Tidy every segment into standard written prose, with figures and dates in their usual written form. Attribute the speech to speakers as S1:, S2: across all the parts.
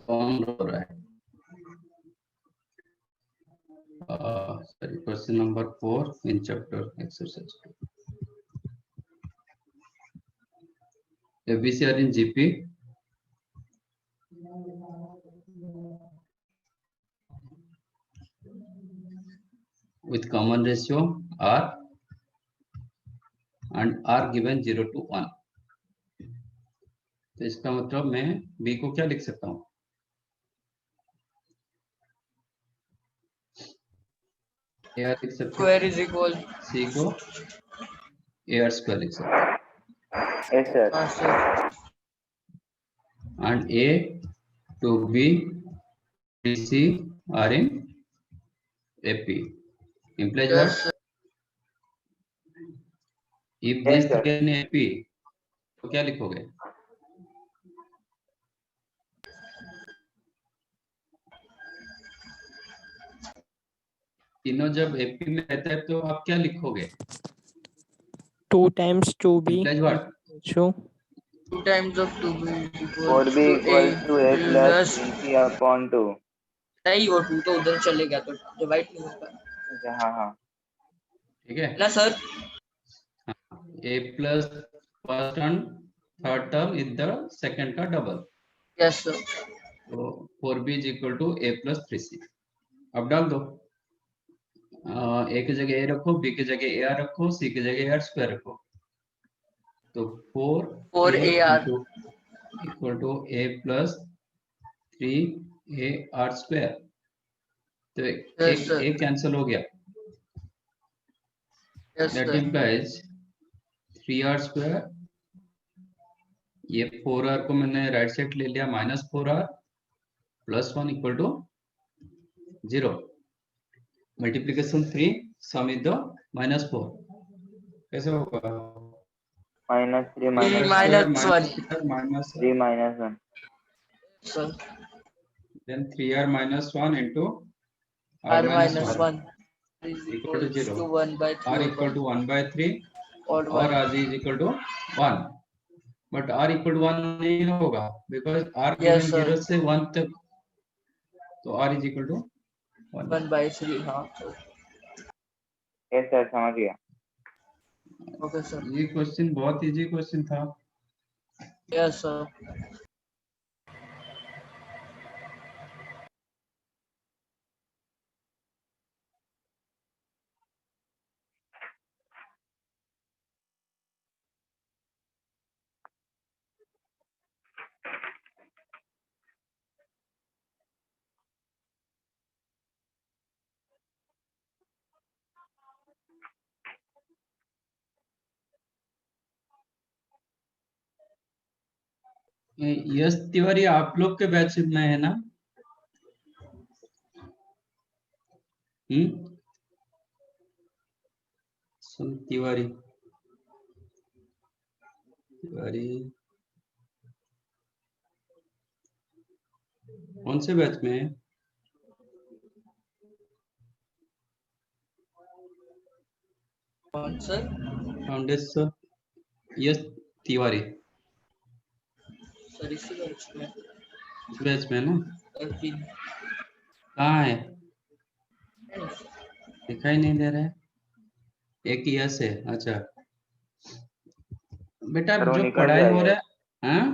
S1: कौन रो रहा है? Sorry, question number 4 in chapter exercise 2. ABC are in GP. With common ratio R and R given 0 to 1. तो इसका मतलब मैं B को क्या लिख सकता हूँ? AR लिख सकते
S2: Square is equal.
S1: C को AR square लिख सकते हैं.
S3: Yes, sir.
S2: Sir.
S1: And A to B, C are in AP. Implies
S2: Yes,
S1: what?
S2: sir.
S1: If
S3: Yes,
S1: these
S3: sir.
S1: three are in AP, तो क्या लिखोगे? तीनों जब AP में रहता है तो आप क्या लिखोगे?
S4: 2 times 2b
S1: Implies what?
S4: so
S2: 2 times of 2b equals
S3: 4b equals to a plus 3c upon 2.
S2: नहीं वो 2 तो उधर चले गया तो डिवाइड नहीं होगा.
S3: अच्छा, हाँ हाँ
S1: ठीक है
S2: ना sir.
S1: A plus first and third term is the second का double.
S2: Yes sir.
S1: तो 4b is equal to A plus 3c. अब डाल दो. A की जगह A रखो, B की जगह AR रखो, C की जगह AR स्क्वायर रखो. तो
S2: 4AR
S1: equal to A plus 3AR square. तो
S2: Yes, sir.
S1: एक कैंसिल हो गया.
S2: Yes
S1: That
S2: sir.
S1: implies 3R square. ये 4R को मैंने राइट साइड ले लिया -4R plus 1 equal to 0. Multiplication 3 sum is the -4. कैसे होगा?
S3: -3
S2: 3
S3: -1
S2: minus 1.
S3: 3 -1
S2: Sir.
S1: Then 3R minus 1 into
S2: R minus 1 is
S1: equal to
S2: equals
S1: 0.
S2: to 1 by 3
S1: R equal to 1 by 3
S2: or
S1: और
S2: 1.
S1: R is equal to 1. But R equal to 1 नहीं होगा because R
S2: Yes,
S1: given
S2: sir.
S1: 0 से 1 तक. तो R is equal to 1.
S2: 1 by 3 हाँ.
S3: Yes, sir, समझ गया.
S2: Okay sir.
S1: ये क्वेश्चन बहुत इजी क्वेश्चन था.
S2: Yes sir.
S1: यश तिवारी आप लोग के बैच में है ना? सुन तिवारी कौन से बैच में है?
S2: कौन सर?
S1: फाउंडेशन यश तिवारी
S2: सर इसी बैच में.
S1: इस बैच में है ना?
S2: FB.
S1: कहाँ है? दिखाई नहीं दे रहा है. एक यश है. अच्छा बेटा
S3: सर वो
S1: जो
S3: निकल
S1: पढ़ाई
S3: गया
S1: हो
S3: यश.
S1: रहा है. हाँ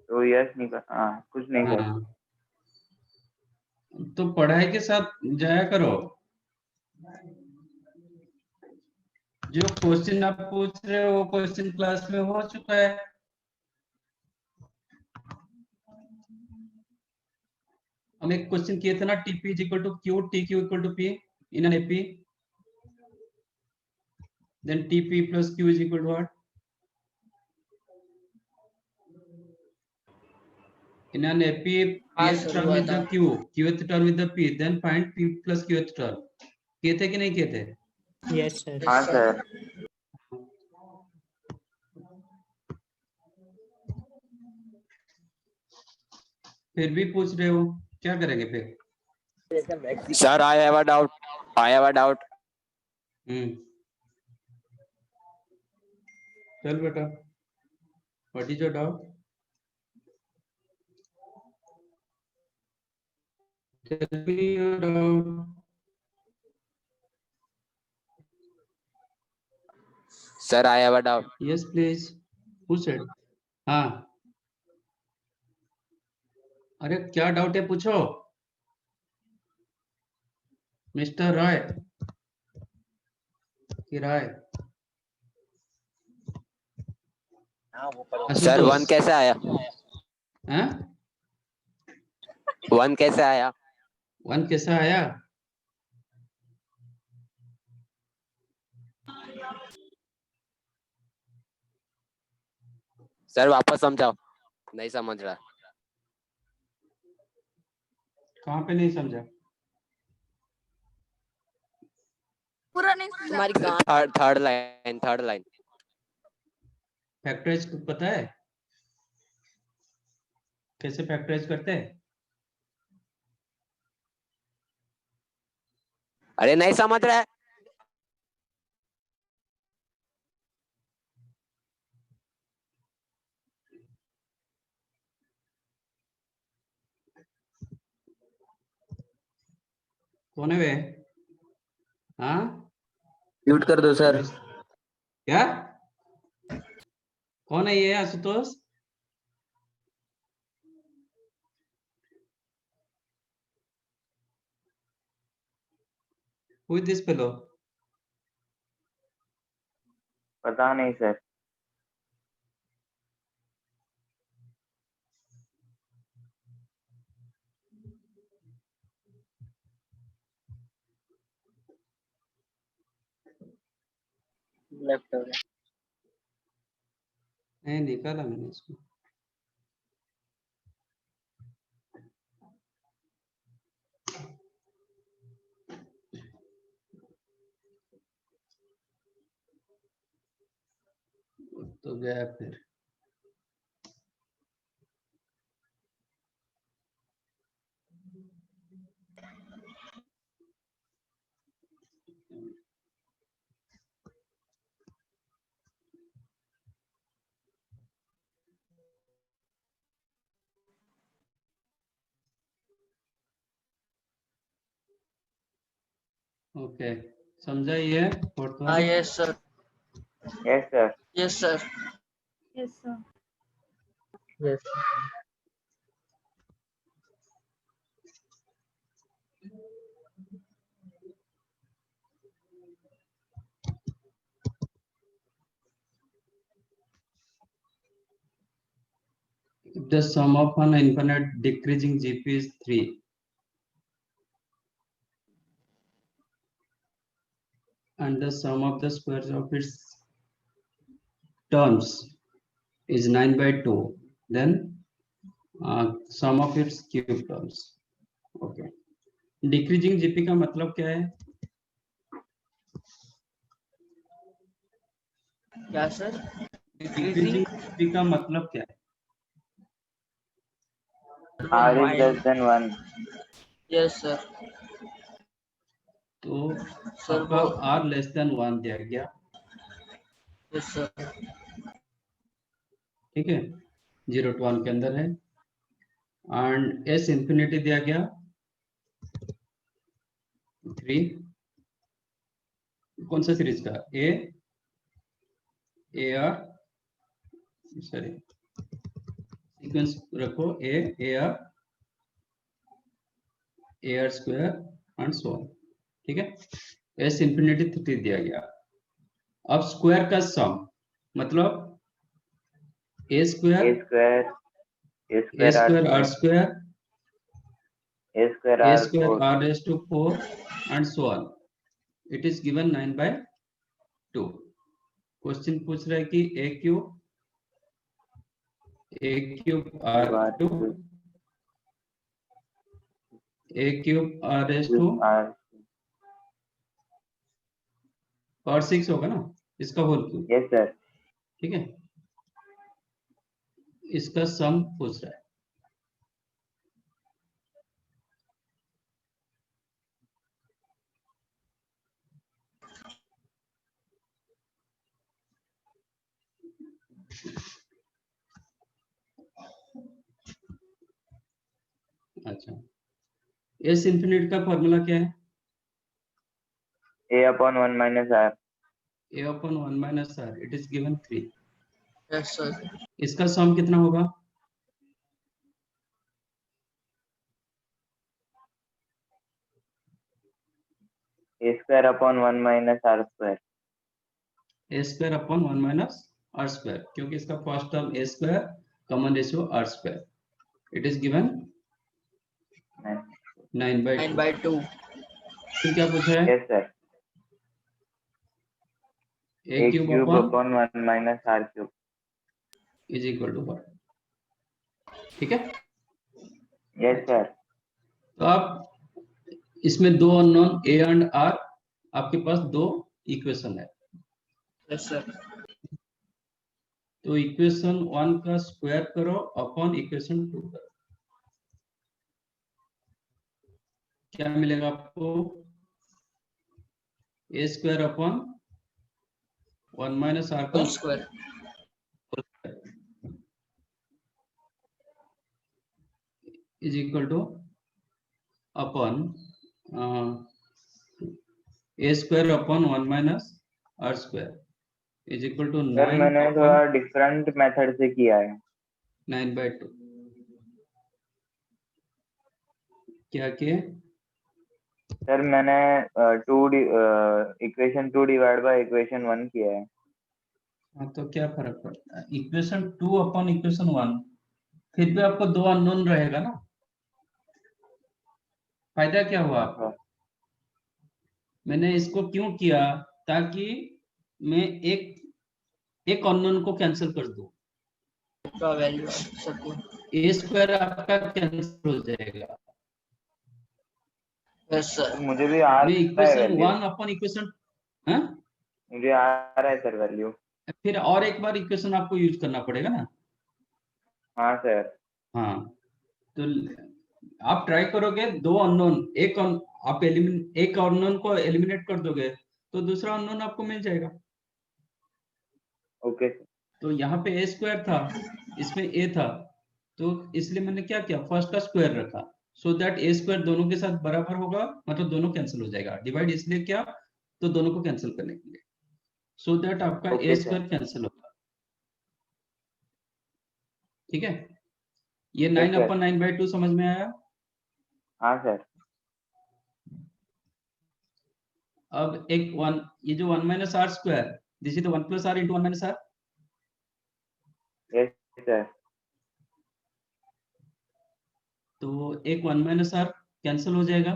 S3: तो यश निकल, हाँ कुछ नहीं सर.
S1: हाँ तो पढ़ाई के साथ जाया करो. जो क्वेश्चन आप पूछ रहे हो वो क्वेश्चन क्लास में हो चुका है. हम एक क्वेश्चन किए थे ना TP is equal to Q, TQ equal to P in an AP. Then TP plus Q is equal to what? In an AP, Pth
S2: sir,
S1: term
S2: हुआ
S1: with the
S2: था.
S1: Q, Qth term with the P, then find P plus Qth term. किए थे कि नहीं किए थे?
S4: yes sir
S3: हाँ sir.
S1: फिर भी पूछ रहे हो, क्या करेंगे फिर?
S5: Sir, I have a doubt.
S1: चल बेटा, what is your doubt? Tell me your doubt.
S5: Sir, I have a doubt.
S1: Yes, please. Who said? हाँ, अरे क्या डाउट है पूछो, मिस्टर राय की राय।
S5: सर,
S1: आशुतोष,
S5: 1 कैसे आया?
S1: हैं?
S5: 1 कैसे आया?
S1: 1 कैसा आया?
S5: सर, वापस समझाओ, नहीं समझ रहा।
S1: कहाँ पे नहीं समझा?
S2: पूरा नहीं तुम्हारी गान
S5: थर्ड लाइन।
S1: फैक्टराइज पता है कैसे फैक्टराइज करते हैं?
S5: अरे नहीं समझ रहा है।
S1: कौन है वे? हाँ,
S5: म्यूट कर दो सर।
S1: क्या? कौन है ये Ashutosh? Who is this fellow?
S3: पता नहीं सर।
S2: लेफ्ट हो गया।
S1: नहीं, निकाला मैंने इसको। तो गया फिर। ओके, समझा ये फोर्थ
S2: हाँ
S1: one?
S2: Yes sir.
S3: Yes sir.
S2: Yes sir.
S6: Yes, sir.
S2: Yes
S1: If the sum of an infinite decreasing GP is 3 and the sum of the squares of its terms is 9/2, then sum of its cube terms. Okay. Decreasing GP का मतलब क्या है?
S2: क्या sir?
S1: Decreasing GP का मतलब क्या है?
S3: R is less than 1.
S2: Yes sir.
S1: तो
S2: सर
S1: आपका
S2: वो
S1: R लेस देन 1 दिया गया,
S2: यस सर।
S1: ठीक है, 0 to 1 के अंदर है, एंड S इंफिनिटी दिया गया 3। कौन सा सीरीज का? AR, सॉरी सीक्वेंस रखो, AR square and so on, ठीक है। S इंफिनिटी 3 दिया गया। अब स्क्वायर का सम मतलब A square
S3: A square. A
S1: A
S3: square R
S1: square R
S3: square.
S1: Square
S3: A square
S1: A
S3: R
S1: square
S3: 4.
S1: R raised to 4 and so on. It is given 9/2. Question पूछ रहा है कि A cube R2 A cube R raised to
S3: R.
S1: Power 6 होगा ना, इसका whole cube,
S3: Yes sir.
S1: ठीक है। इसका सम पूछ रहा है। अच्छा, एस इन्फिनिट का फॉर्मूला क्या है?
S3: A upon 1 minus R.
S1: a upon 1 minus r, it is given 3.
S2: Yes sir.
S1: इसका सम कितना होगा?
S3: A square upon 1 minus R square.
S1: a square upon 1 minus r square, क्योंकि इसका first term a square common ratio r square, it is given 9 by 2.
S2: 9/2।
S1: फिर क्या पूछा है?
S3: Yes sir.
S1: a
S3: A
S1: cube
S3: cube
S1: upon
S3: upon 1 minus R cube.
S1: is equal to 1. ठीक है?
S3: Yes sir.
S1: तो आप इसमें दो अननोन a एंड r, आपके पास दो इक्वेशन है।
S2: Yes sir.
S1: तो इक्वेशन 1 का स्क्वायर करो अपॉन इक्वेशन 2 करो, क्या मिलेगा आपको? a square upon 1 minus r का
S2: whole square.
S1: Is equal to upon a square upon 1 minus r square is equal to
S3: sir
S1: 9
S3: मैंने
S1: अपॉन
S3: थोड़ा डिफरेंट मेथड से किया है।
S1: 9/2। क्या किए?
S3: सर मैंने इक्वेशन 2 डिवाइड बाय इक्वेशन 1 किया है।
S1: हाँ, तो क्या फर्क पड़ता है? इक्वेशन 2 अपॉन इक्वेशन 1, फिर भी आपको दो अननोन रहेगा ना। फायदा क्या हुआ आपको? मैंने इसको क्यों किया? ताकि मैं एक अननोन को कैंसिल कर दूं,
S2: का वैल्यू सबको।
S1: a स्क्वायर आपका कैंसिल हो जाएगा।
S2: Yes sir.
S3: मुझे भी आ
S1: मैं
S3: रहा है
S1: इक्वेशन
S3: वैल्यू।
S1: 1 अपॉन इक्वेशन, हाँ,
S3: मुझे आ रहा है सर वैल्यू।
S1: फिर और एक बार इक्वेशन आपको यूज करना पड़ेगा ना।
S3: हाँ सर।
S1: हाँ, तो आप ट्राई करोगे दो अननोन, आप एक अननोन को एलिमिनेट कर दोगे तो दूसरा अननोन आपको मिल जाएगा।
S3: ओके।
S1: तो यहाँ पे a स्क्वायर था, इसमें a था, तो इसलिए मैंने क्या किया, फर्स्ट का स्क्वायर रखा, सो दैट a स्क्वायर दोनों के साथ बराबर होगा, मतलब दोनों कैंसिल हो जाएगा। डिवाइड इसलिए क्या, तो दोनों को कैंसिल करने के लिए, सो दैट आपका
S3: okay
S1: a
S3: sir.
S1: Square cancel होगा। ठीक है, ये
S3: Yes,
S1: 9
S3: sir.
S1: अपॉन 9/2 समझ में आया?
S3: हाँ सर।
S1: अब एक वन, ये जो 1 minus R square, this is the 1 plus R into 1 minus R.
S3: Yes sir.
S1: तो एक 1 माइनस आर कैंसिल हो जाएगा,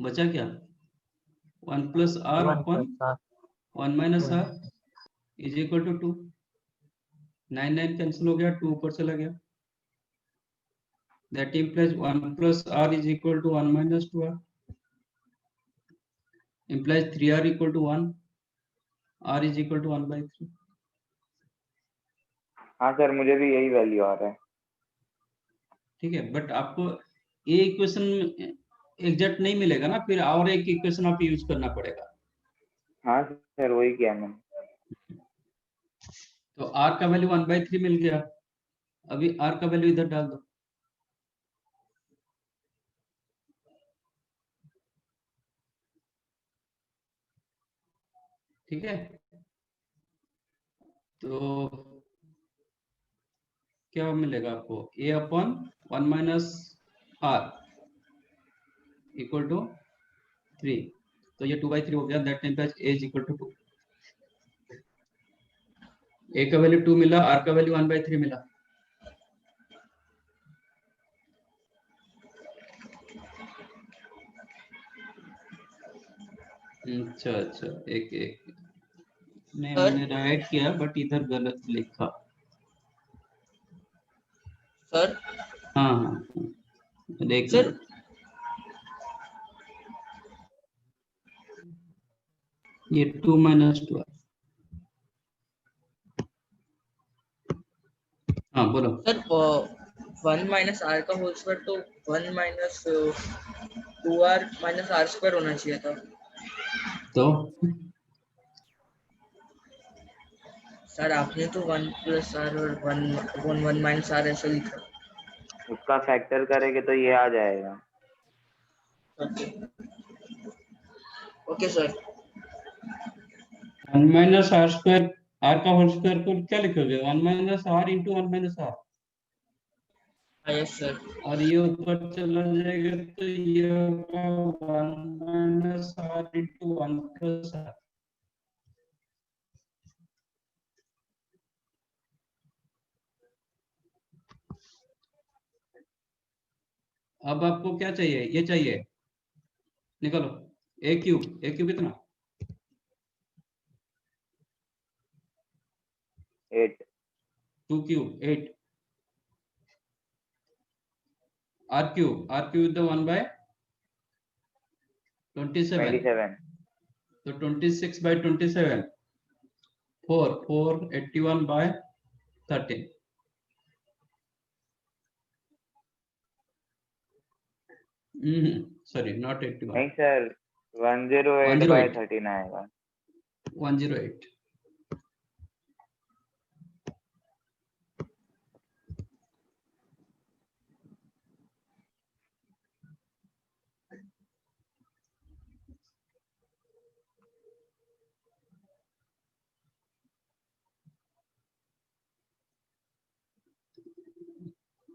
S1: बचा क्या? 1 plus R upon 1 minus R is equal to 2। 9 cancel हो गया, 2 ऊपर चला गया, that implies 1 plus R is equal to 1 minus 2r, implies 3r equal to 1, r is equal to 1/3।
S3: हाँ सर, मुझे भी यही वैल्यू आ रहा है।
S1: ठीक है, बट आपको ये इक्वेशन एग्जैक्ट नहीं मिलेगा ना, फिर और एक इक्वेशन आप यूज करना पड़ेगा।
S3: हाँ सर, वही किया मैंने।
S1: तो r का वैल्यू 1/3 मिल गया, अभी r का वैल्यू इधर डाल दो। ठीक है, तो क्या मिलेगा आपको? a upon 1 minus R equal to 3, तो ये 2/3 हो गया, that implies a is equal to 2। a का वैल्यू 2 मिला, r का वैल्यू 1/3 मिला। अच्छा अच्छा, एक एक नहीं,
S2: सर?
S1: मैंने राइट किया बट इधर गलत लिखा।
S2: सर?
S1: हाँ हाँ हाँ, देख
S2: सर?
S1: ये 2 माइनस 2। हाँ बोलो।
S2: सर 1 माइनस आर का होल स्क्वायर तो 1 minus 2r minus R square होना चाहिए था।
S1: तो
S2: सर आपने तो 1 प्लस आर और 1 माइनस आर ऐसा लिखा।
S3: उसका फैक्टर करेंगे तो ये आ जाएगा।
S2: Okay okay sir.
S1: 1 minus R square, R का होल स्क्वायर को क्या लिखोगे? 1 minus R into 1 minus R,
S2: yes sir.
S1: और ये ऊपर चला जाएगा तो ये होगा 1 minus R into 1 plus R. अब आपको क्या चाहिए? ये चाहिए, निकालो। ए क्यूब कितना?
S3: 8
S1: 2 cube 8। R cube the 1 by 27,
S3: 27
S1: तो 26 बाय 27 4 81 बाय 13। सॉरी नॉट 81,
S3: नहीं सर 108 by 13 आएगा।
S1: 108।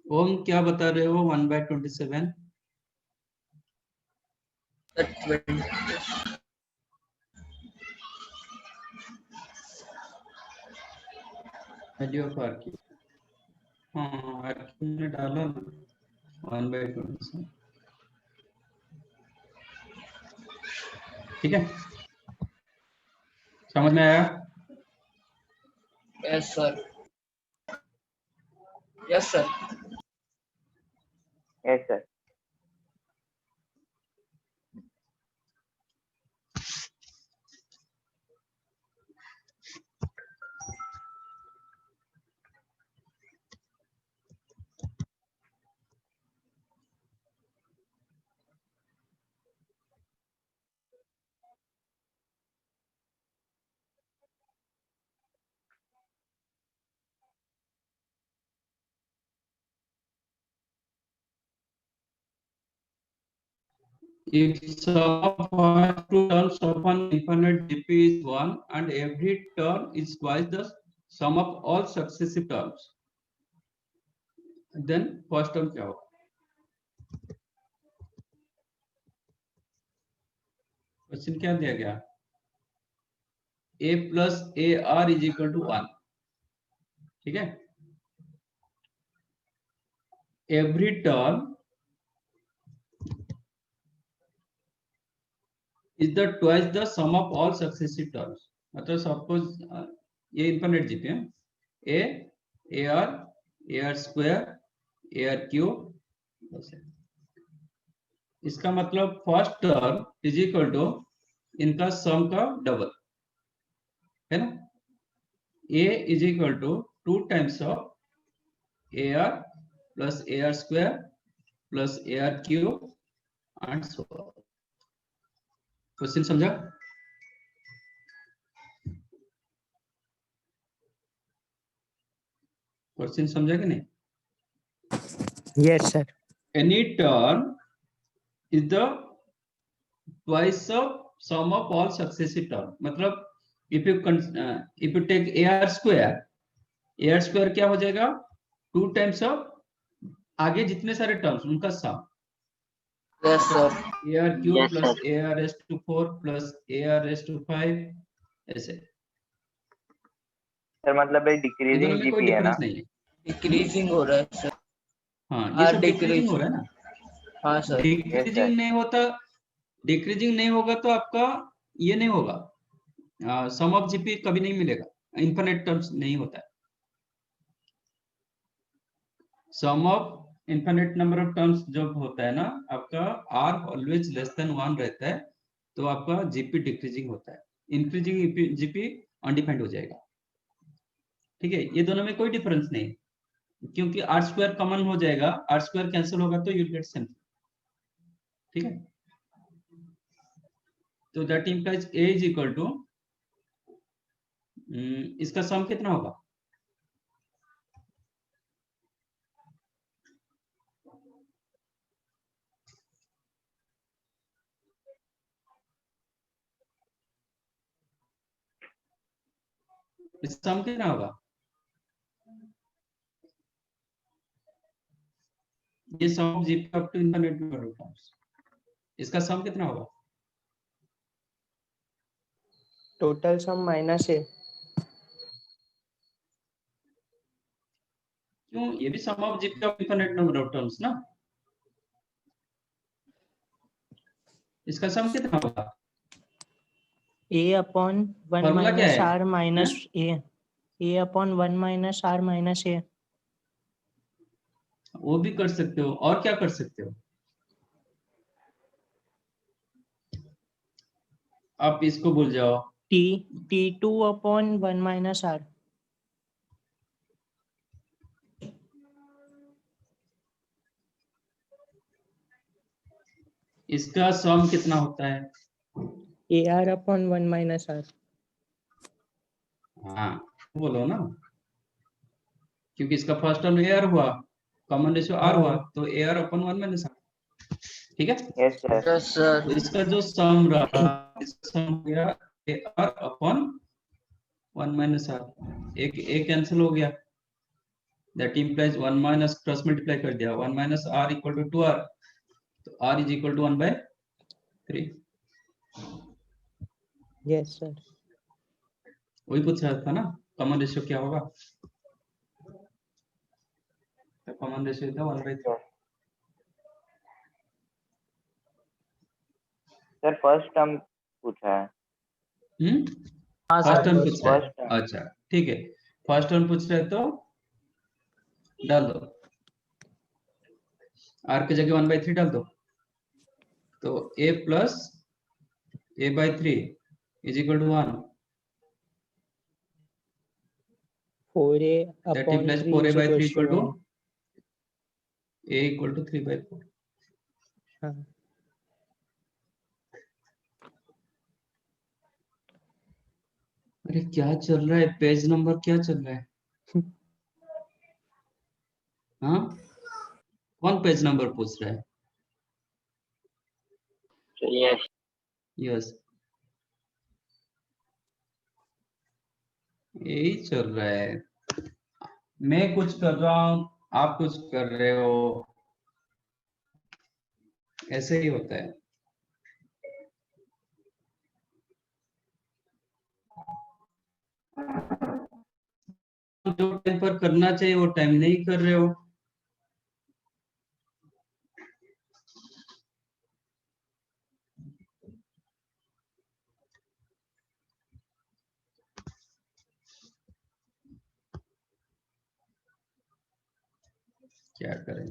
S1: ओम क्या बता रहे हो? 1 by 27 value of R cube. हाँ आर क्यूब ने डाला ना 1 बाय 27, ठीक है, समझ में आया?
S2: Yes sir. Yes sir.
S3: Yes sir.
S1: If sum of first two terms of an infinite GP is 1 and every term is twice the sum of all successive terms, then first term क्या होगा? Question क्या दिया गया? a plus A R is equal to 1, ठीक है। Every term is the twice the sum of all successive terms, मतलब suppose ये infinite GP है, A R square A R cube, इसका मतलब first term is equal to इनका sum का double है ना। A is equal to 2 times of A R plus A R square plus A R cube and so on. Question समझा? Question समझा कि नहीं?
S4: Yes, sir.
S1: Any term is the twice of sum of all successive term, मतलब if you take AR square क्या हो जाएगा? 2 times of आगे जितने सारे टर्म्स उनका sum.
S2: Yes sir.
S1: AR cube plus AR raised to 4 plus AR raised to 5, ऐसे।
S3: Sir मतलब ये
S1: ये
S3: डिक्रीजिंग
S1: दोनों में कोई
S3: जीपी है ना?
S1: डिफरेंस नहीं है।
S2: डिक्रीजिंग हो रहा है सर।
S1: हाँ ये सब डिक्रीजिंग हो रहा है ना।
S2: हाँ सर।
S1: डिक्रीजिंग नहीं होता, डिक्रीजिंग नहीं होगा तो आपका ये नहीं होगा, सम ऑफ जीपी कभी नहीं मिलेगा, इनफिनिट टर्म्स नहीं होता है। Sum of infinite number of terms जब होता है ना आपका आर ऑलवेज लेस देन 1 रहता है, तो आपका जीपी डिक्रीजिंग होता है, इंक्रीजिंग जीपी अनडिफाइंड हो जाएगा, ठीक है। ये दोनों में कोई डिफरेंस नहीं, क्योंकि आर स्क्वायर कॉमन हो जाएगा, आर स्क्वायर कैंसिल होगा तो यू गेट सेम, ठीक है। तो that implies A is equal to, इसका सम कितना होगा? इसका सम कितना होगा? ये sum of GP up to infinite number of terms, इसका सम कितना होगा?
S4: Total sum minus A.
S1: क्यों? ये भी sum of GP up to infinite number of terms ना, इसका सम कितना होगा?
S4: ए अपॉन वन
S1: फॉर्मूला क्या
S4: माइनस
S1: है?
S4: R minus A upon one minus R minus A.
S1: वो भी कर सकते हो, और क्या कर सकते हो? आप इसको भूल जाओ।
S4: T two upon one minus R.
S1: इसका सम कितना होता है?
S4: A R upon one minus R.
S1: हाँ बोलो ना, क्योंकि इसका फर्स्ट टर्म एयर हुआ, कॉमन रेशियो आर हुआ, तो A R upon one minus R. ठीक है,
S3: यस सर।
S2: Yes sir.
S1: तो इसका जो सम रहा, इसका सम हो गया AR upon one minus R, एक कैंसिल हो गया, that implies one minus cross multiply कर दिया, one minus R equal to two R, तो R is equal to 1/3।
S4: Yes sir.
S1: वही पूछ रहा था ना, कॉमन रेशियो क्या होगा? तो कॉमन रेशियो था 1/3।
S3: सर फर्स्ट टर्म पूछा है।
S2: हाँ
S1: फर्स्ट
S2: सर।
S1: टर्म पूछ रहा
S3: फर्स्ट
S1: है,
S3: टर्म।
S1: अच्छा ठीक है, फर्स्ट टर्म पूछ रहे तो डाल दो, आर की जगह 1/3 डाल दो, तो a plus a/3 is equal to 1,
S4: four A
S1: that
S4: upon
S1: implies
S4: three
S1: 4a/3
S4: equal
S1: equal to
S4: to
S1: a equal to 3/4।
S4: हाँ।
S1: अरे क्या चल रहा है, पेज नंबर क्या चल रहा है? हाँ, कौन पेज नंबर पूछ रहा है?
S5: यस
S1: यस, यही चल रहा है, मैं कुछ कर रहा हूँ, आप कुछ कर रहे हो, ऐसे ही होता है। जो टाइम पर करना चाहिए वो टाइम नहीं कर रहे हो। क्या करें?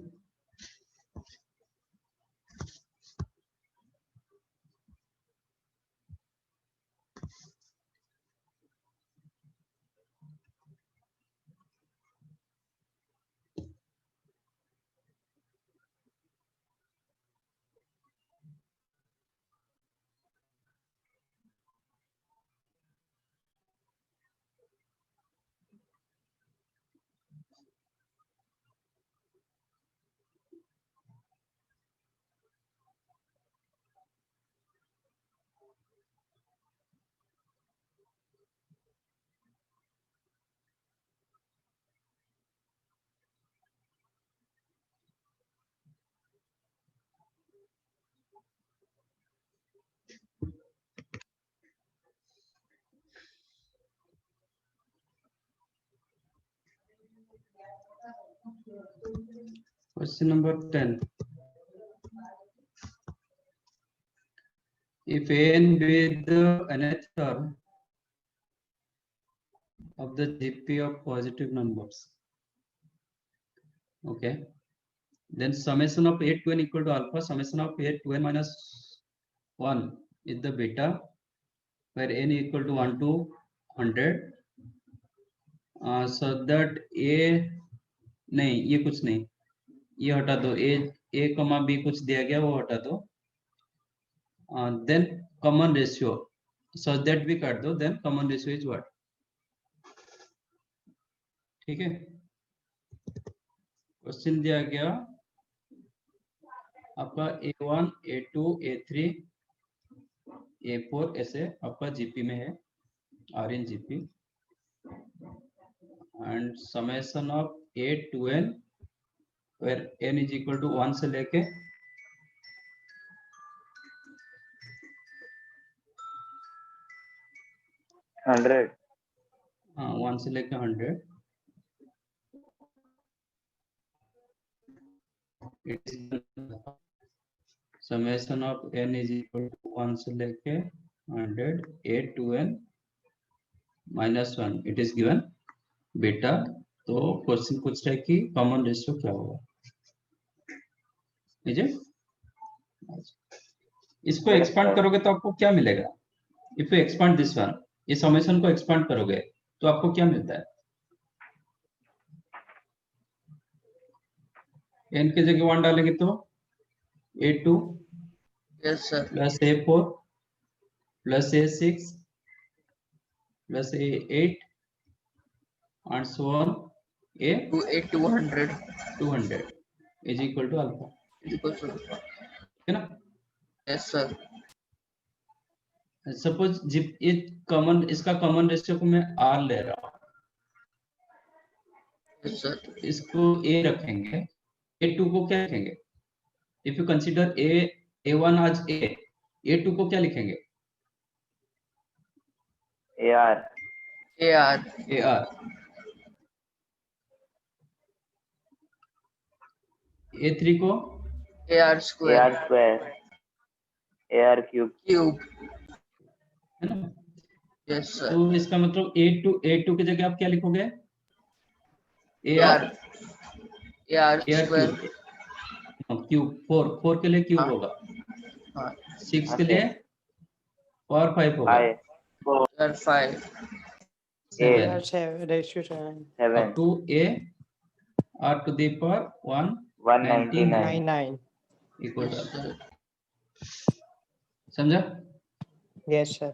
S1: Question number 10. If n be the nth term of the GP of positive numbers, okay, then summation of a to n equal to alpha, summation of a to n minus 1 is the beta, where n equal to 1 to 100, so that a नहीं, ये कुछ नहीं, ये हटा दो, a कमा b कुछ दिया गया वो हटा दो, then common ratio such that भी काट दो, then common ratio is what? ठीक है, क्वेश्चन दिया गया आपका A1 A2 A3 A4 ऐसे आपका जीपी में है, are in GP, and summation of a to n where n is equal to 1 से लेके
S3: 100.
S1: 1 से लेके 100 it is summation of n is equal to 1 से लेके 100 a to n minus 1 it is given beta. तो question पूछ रहा है कि कॉमन रेशियो क्या होगा, ठीक है। इसको
S3: Yes,
S1: एक्सपांड
S3: sir.
S1: करोगे तो आपको क्या मिलेगा, if you expand this one, ये समेशन को एक्सपांड करोगे तो आपको क्या मिलता है, n की जगह 1 डालेंगे तो a2
S2: yes sir,
S1: plus a4 plus a6 plus a8 and so on a
S2: 200
S1: 200 is equal to alpha,
S2: equal to,
S1: है ना।
S2: यस सर,
S1: सपोज ये कॉमन, इसका कॉमन रेशियो को मैं r ले रहा हूँ,
S2: यस सर,
S1: इसको a रखेंगे, a2 को क्या लिखेंगे, इफ यू कंसीडर a1 आज a2 को क्या लिखेंगे,
S3: AR.
S2: AR,
S1: ar, a3 को
S2: AR square,
S3: AR square. AR cube.
S2: Cube,
S1: है ना।
S2: यस सर,
S1: तो इसका मतलब a2 की जगह आप क्या लिखोगे,
S2: AR, AR
S1: ar
S2: square,
S1: cube, 4 के लिए क्यूब
S2: हाँ।
S1: होगा,
S2: हाँ,
S1: 6 के लिए पावर 5 होगा,
S3: 5. 4.
S2: AR 5,
S1: 7
S4: ratio 7
S3: 7.
S1: up to a r to the power 199
S3: 199.
S4: 9
S1: equal to
S2: yes
S1: alpha।
S2: Sir,
S1: समझा,
S4: yes sir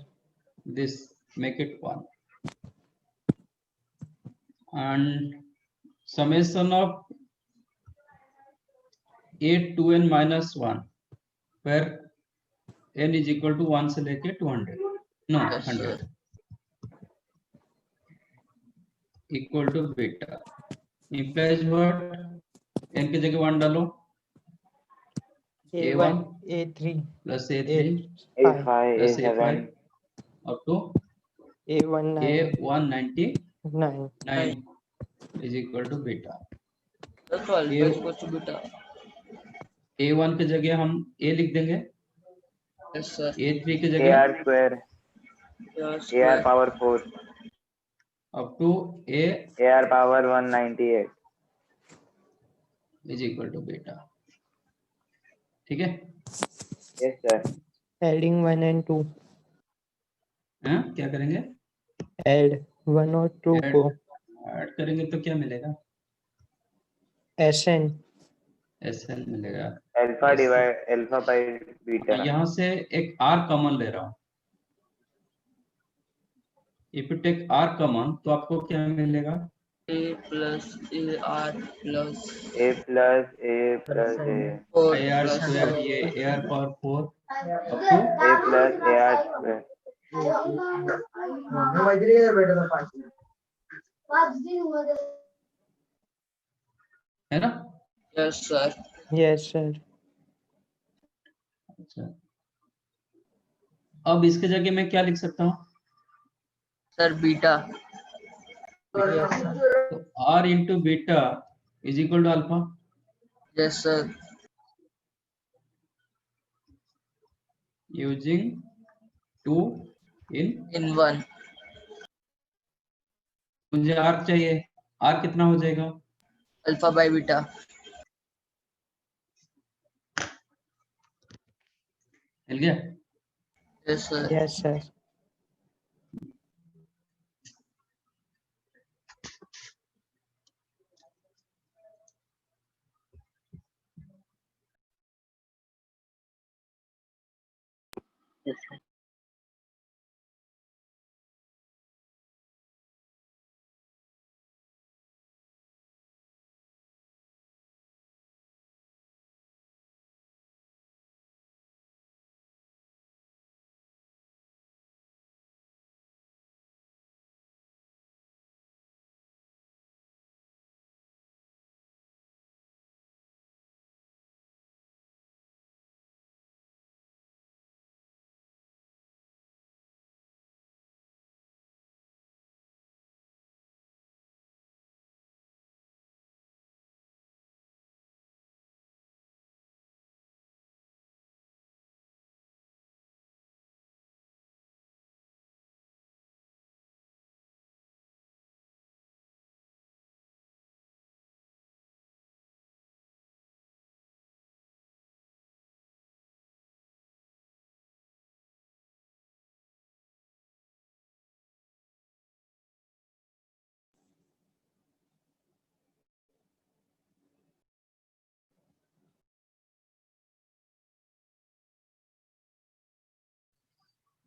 S1: this make it 1 and summation of a to n minus 1 where n is equal to 1 से लेके 200 no
S2: Yes,
S1: 100
S2: sir.
S1: equal to beta implies what, n की जगह 1 डालो,
S4: A1 A3
S1: plus a3
S3: A5.
S1: plus
S3: A7.
S1: a5 up to
S4: A1
S1: a199
S4: 9
S1: is equal to beta।
S2: That's all.
S1: A-
S2: It's supposed to be beta.
S1: a1 की जगह हम a लिख देंगे,
S2: Yes, sir.
S1: a3 की जगह
S3: AR square.
S2: AR
S3: AR
S2: square.
S3: power 4.
S1: up to a
S3: AR power 198.
S1: is equal to beta, ठीक है।
S3: Yes, sir.
S4: adding 1 and 2
S1: हाँ क्या करेंगे,
S4: add 1 और 2 को
S1: ऐड करेंगे तो क्या मिलेगा,
S4: SN
S1: SN मिलेगा।
S3: Alpha
S1: Yes.
S3: divide alpha by beta.
S1: यहाँ से एक r कॉमन ले रहा हूँ, if you take r common तो आपको क्या मिलेगा,
S2: A plus AR plus
S3: A plus A plus A.
S2: 4
S1: ar
S2: plus
S1: square ये ar power 4 up to
S3: A plus AR square.
S1: है ना।
S2: Yes, sir.
S4: yes sir
S1: अच्छा, अब इसके जगह मैं क्या लिख सकता हूँ,
S2: Sir, beta.
S1: तो r into beta is equal to alpha,
S2: Yes, sir.
S1: using 2 in,
S2: In 1.
S1: मुझे r चाहिए, r कितना हो जाएगा,
S2: Alpha by beta.
S1: मिल गया।
S2: Yes, sir.
S4: yes sir
S2: Yes, sir.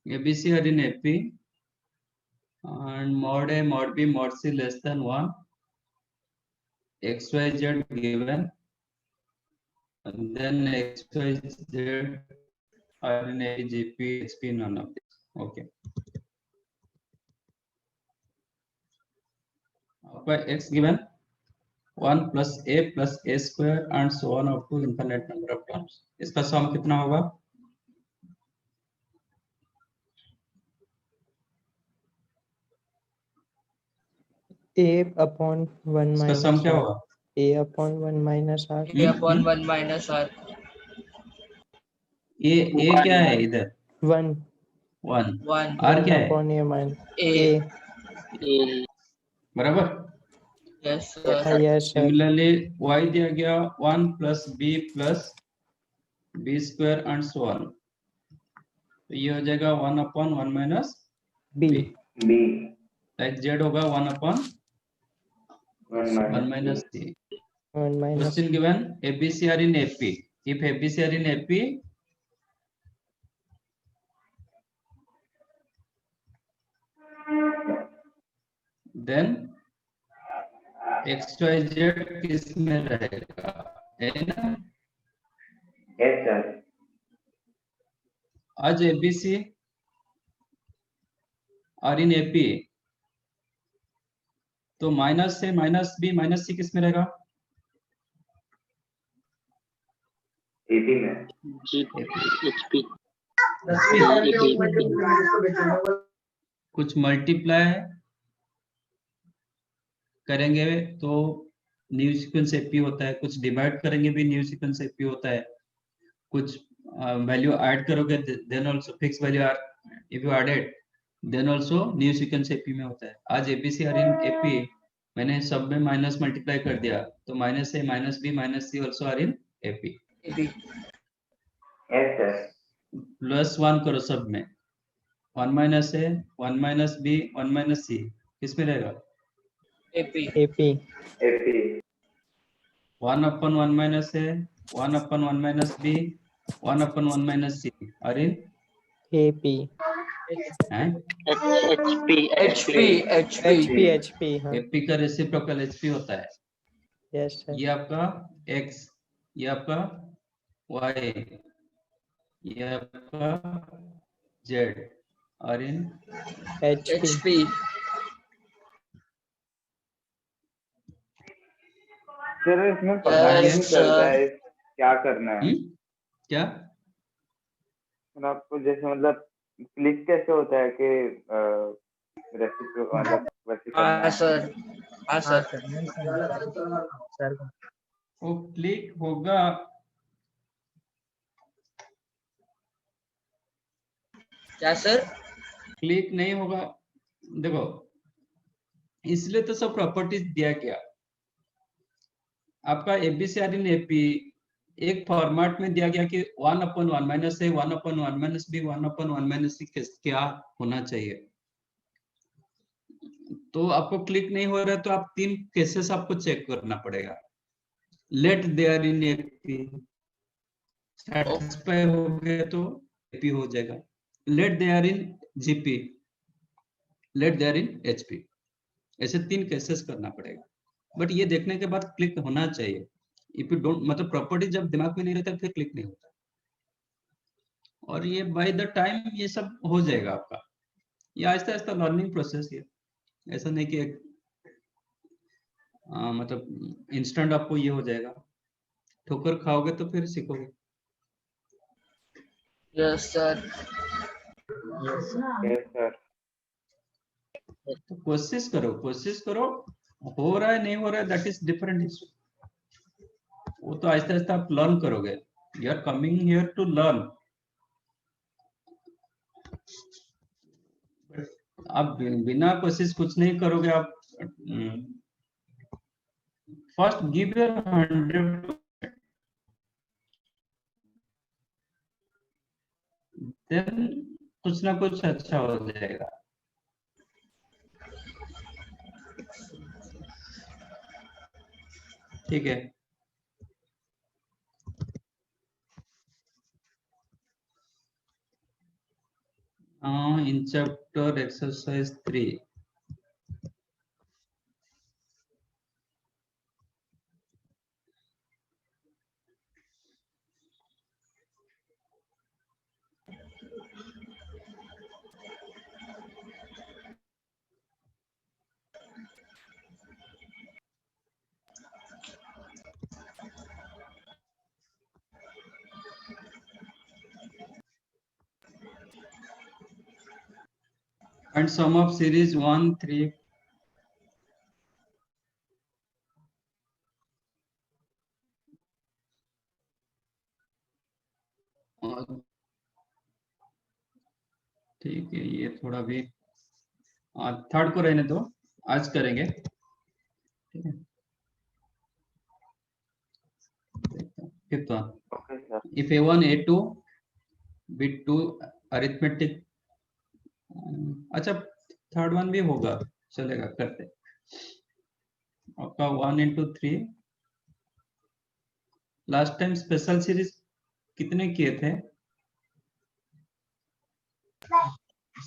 S1: ABC are in AP and mod A, mod B, mod C less than 1, XYZ given, and then XYZ are in AP, GP, HP, none of this. Okay. By X given 1 plus A square and so on up to infinite number of terms. इसका sum कितना होगा?
S4: A upon 1
S1: इसका
S4: minus
S1: सम क्या
S4: R.
S1: होगा?
S4: A upon 1 minus R.
S2: A upon 1 minus R.
S1: A क्या है इधर?
S4: 1.
S1: 1.
S2: 1
S1: R क्या है?
S4: upon A minus
S2: A.
S4: A.
S1: बराबर?
S2: Yes sir.
S4: Yes, sir.
S1: Similarly, Y दिया गया 1 plus B square and so on. तो ये हो जाएगा 1 upon 1 minus
S4: B.
S3: B.
S1: Like Z होगा 1 upon 1 minus C.
S4: 1 minus
S1: Question given, ABC are in AP. If ABC are in AP, then XYZ किस में रहेगा? है ना?
S3: Yes, sir.
S1: आज ABC are in AP, तो माइनस से माइनस B माइनस C किस में रहेगा?
S3: AP में.
S1: कुछ मल्टीप्लाई करेंगे तो न्यू सीक्वेंस एपी होता है, कुछ डिवाइड करेंगे भी न्यू सीक्वेंस एपी होता है, कुछ वैल्यू ऐड करोगे then also fix value R if you added then also new sequence AP में होता है. आज एबीसी आर इन एपी, मैंने सब में माइनस मल्टीप्लाई कर दिया तो minus A minus B minus C also are in AP.
S2: AP.
S3: Yes, sir.
S1: Plus 1 करो सब में, 1 minus A 1 minus B 1 minus C किस में रहेगा?
S2: AP.
S4: AP.
S3: AP.
S1: 1 upon 1 minus a 1 upon 1 minus b 1 upon 1 minus c are in
S4: AP.
S2: HP.
S4: HP. हाँ.
S1: AP का reciprocal HP होता है.
S4: Yes, sir.
S1: ये आपका x, ये आपका y, ये आपका z are in
S4: HP.
S2: HP.
S3: Sir इसमें पता
S2: Yes,
S3: नहीं चलता
S2: sir.
S3: है क्या करना है.
S1: क्या?
S3: सर आपको जैसे मतलब क्लिक कैसे होता है कि रेसिप्रो मतलब वैसे करना
S2: हाँ
S3: है.
S2: सर. हाँ सर.
S1: वो क्लिक होगा
S2: क्या सर?
S1: क्लिक नहीं होगा. देखो इसलिए तो सब प्रॉपर्टीज दिया गया. आपका एबीसी आर इन एपी एक फॉर्मेट में दिया गया कि 1 upon 1 minus a 1 upon 1 minus b 1 upon 1 minus c क्या होना चाहिए. तो आपको क्लिक नहीं हो रहा है तो आप 3 केसेस आपको चेक करना पड़ेगा. Let they are in AP, satisfy हो गए तो एपी हो जाएगा. Let they are in GP, let they are in HP, ऐसे 3 केसेस करना पड़ेगा. बट ये देखने के बाद क्लिक होना चाहिए. इफ यू डोंट मतलब प्रॉपर्टी जब दिमाग में नहीं रहता फिर क्लिक नहीं होता. और ये बाय द टाइम ये सब हो जाएगा आपका. ये आहिस्ता आहिस्ता लर्निंग प्रोसेस है. ऐसा नहीं कि एक मतलब इंस्टेंट आपको ये हो जाएगा. ठोकर खाओगे तो फिर सीखोगे.
S2: Yes sir.
S3: Yes, sir.
S1: तो कोशिश करो. हो रहा है नहीं हो रहा है दैट इज डिफरेंट इशू. वो तो आहिस्ता आहिस्ता आप लर्न करोगे. You are coming here to learn. आप बिना कोशिश कुछ नहीं करोगे. आप फर्स्ट गिव योर 100, देन कुछ ना कुछ अच्छा हो जाएगा. ठीक है. in chapter exercise 3. And sum of series 1, 3. ठीक है, ये थोड़ा भी थर्ड को रहने दो, आज करेंगे। ठीक है, fifth one,
S3: okay sir.
S1: if a1 a2 bit 2 arithmetic, अच्छा थर्ड वन भी होगा, चलेगा, करते। आपका 1 into 3, last time special series कितने किए थे?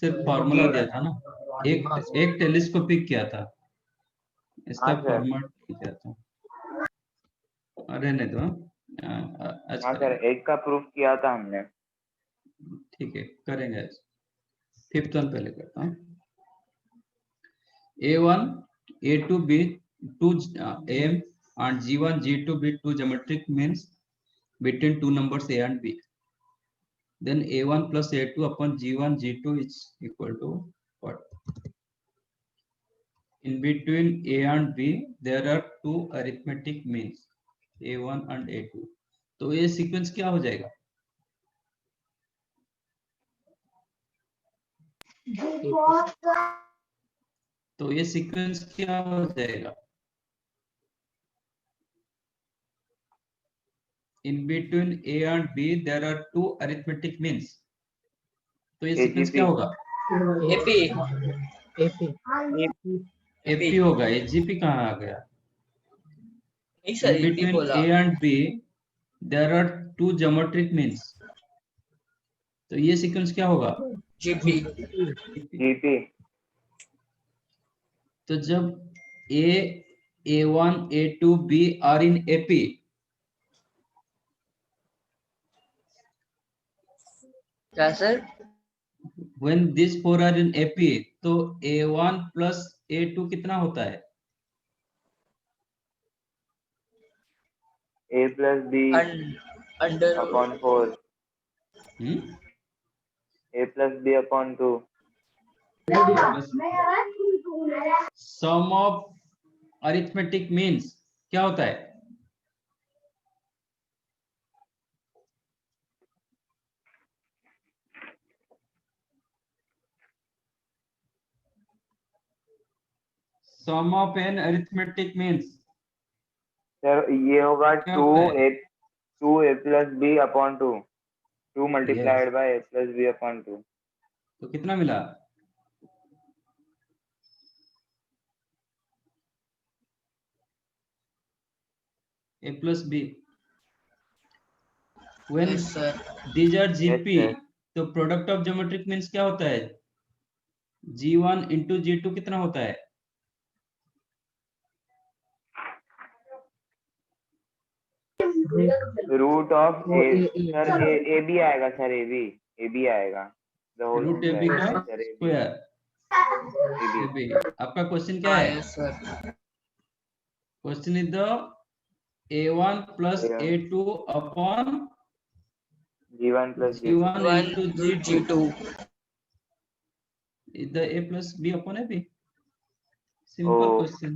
S1: सिर्फ फॉर्मूला दिया था ना, एक टेलीस्कोपिक किया था, इसका
S3: हाँ सर।
S1: फॉर्मेट किया था। रहने दो, आज
S3: हाँ सर,
S1: करेंगे।
S3: एक का प्रूफ किया था हमने।
S1: ठीक है, करेंगे आज। फिफ्थ वन पहले करता हूँ। A1 A2 B 2 AM and G1 G2 B 2 geometric means between two numbers A and B. Then A1 plus A2 upon G1 G2 is equal to what? In between A and B there are two arithmetic means A1 and A2. तो ये sequence क्या हो जाएगा? तो ये sequence क्या हो जाएगा? In between A and B there are two arithmetic means. तो ये सीक्वेंस क्या होगा?
S2: एपी
S1: एपी होगा। एजीपी कहाँ आ गया?
S2: नहीं सर,
S1: In
S2: एपी
S1: between
S2: बोला।
S1: A and B there are two geometric means. तो ये सीक्वेंस क्या होगा?
S2: जीपी।
S3: जीपी।
S1: तो जब A, A1, A2, B are in AP,
S2: क्या sir?
S1: when these four are in AP, तो A1 plus A2 कितना होता है?
S3: A plus B
S2: under
S3: upon 4, A plus B upon 2।
S1: Sum of arithmetic means क्या होता है? Sum of an arithmetic means
S3: sir ये होगा
S1: क्या
S3: 2
S1: होता है?
S3: A plus B upon 2, 2 multiplied by A plus B upon 2।
S1: तो कितना मिला? A plus B. When
S2: yes sir.
S1: these are GP,
S3: Yes, sir.
S1: तो प्रोडक्ट ऑफ ज्योमेट्रिक मीन्स क्या होता है? G1 into G2 कितना होता है?
S3: Root of A, sir A B आएगा सर, ए बी आएगा। The whole
S1: root A B
S3: square,
S1: का
S3: yes, sir, AB.
S1: Square.
S3: AB.
S1: आपका क्वेश्चन क्या
S2: हाँ
S1: है?
S2: Yes sir.
S1: Question is the A1 plus
S3: Yeah.
S1: A2 upon
S3: G1 plus G2.
S1: G1 into G2
S2: G2
S1: is the A plus B upon AB. Simple
S3: Oh.
S1: Question.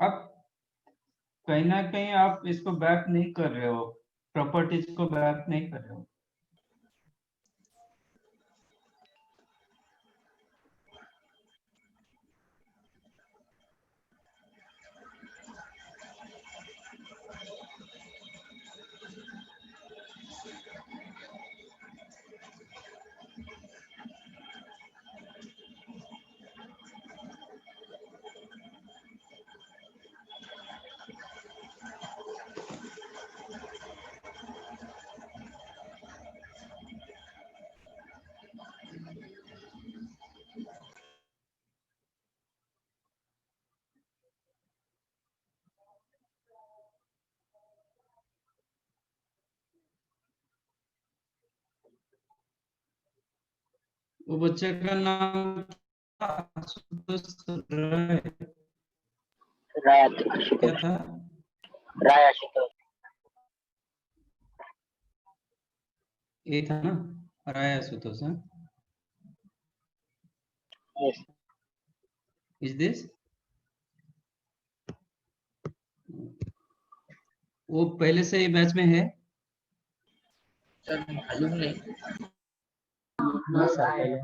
S1: अब कहीं ना कहीं आप इसको बैक नहीं कर रहे हो, प्रॉपर्टीज को बैक नहीं कर रहे हो। वो बच्चे का नाम क्या? आशुतोष राय क्या था? ए था ना, राय आशुतोष। Is this? वो पहले से ही बैच में है?
S2: सर मालूम नहीं।
S4: हाँ सर।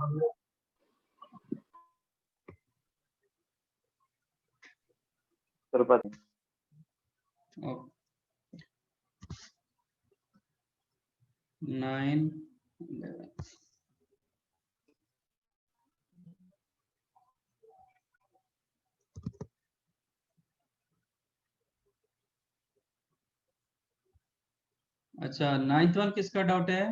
S3: सर पता नहीं।
S1: 9 अच्छा, 9th वन किसका डाउट है?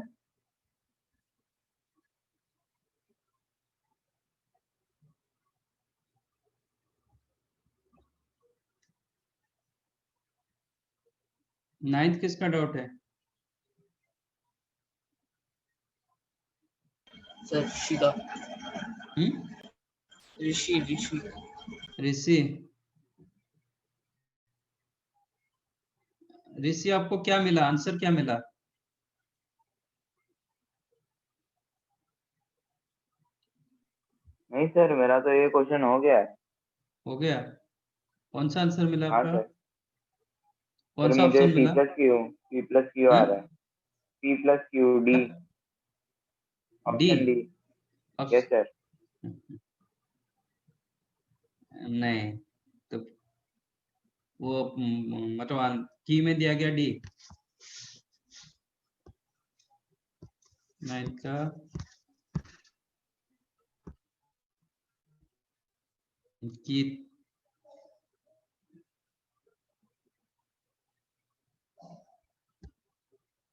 S1: नाइन्थ किसका डाउट है?
S2: सर ऋषि का।
S1: हम्म?
S2: ऋषि ऋषि।
S1: ऋषि, ऋषि आपको क्या मिला, आंसर क्या मिला?
S3: नहीं सर, मेरा तो ये क्वेश्चन हो गया है।
S1: हो गया? कौन सा आंसर मिला
S3: हाँ
S1: आपका?
S3: सर।
S1: कौन
S3: सर
S1: सा
S3: मुझे
S1: ऑप्शन मिला?
S3: P प्लस क्यू आ
S1: हाँ?
S3: रहा है। P plus Q D.
S1: D?
S3: Option D. Yes sir.
S1: नहीं, तो वो मतलब की में दिया गया डी। 9 का की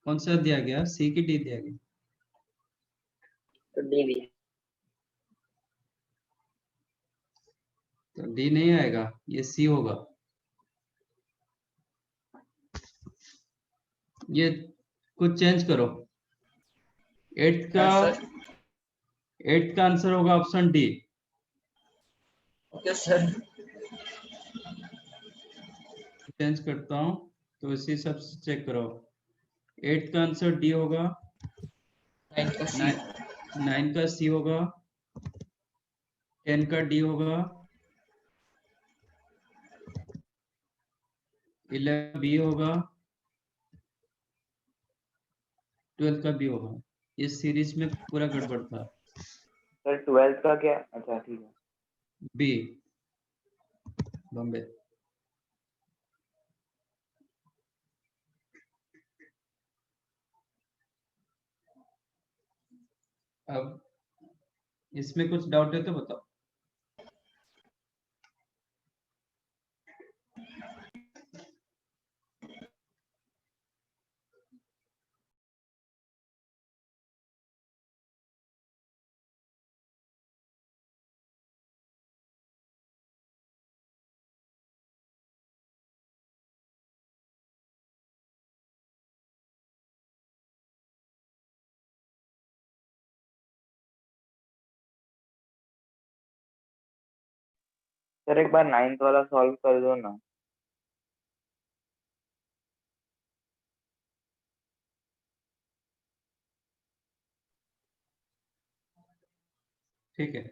S1: कौन सा दिया गया, सी की डी दिया गया? तो डी नहीं आएगा, ये सी होगा। ये कुछ चेंज करो। 8th का
S2: हाँ सर।
S1: 8th का आंसर होगा option D.
S2: Okay sir.
S1: Change करता हूँ तो इसी हिसाब से चेक करो। 8th का आंसर डी होगा।
S2: 9 का सी।
S1: 9 का सी होगा। 10 का डी होगा। 11 बी होगा। 12 का बी होगा। इस सीरीज में पूरा गड़बड़ था।
S3: सर 12th का क्या? अच्छा ठीक है।
S1: बी, बॉम्बे। अब इसमें कुछ डाउट है तो बताओ।
S3: सर एक बार 9th वाला सॉल्व कर दो ना।
S1: ठीक है।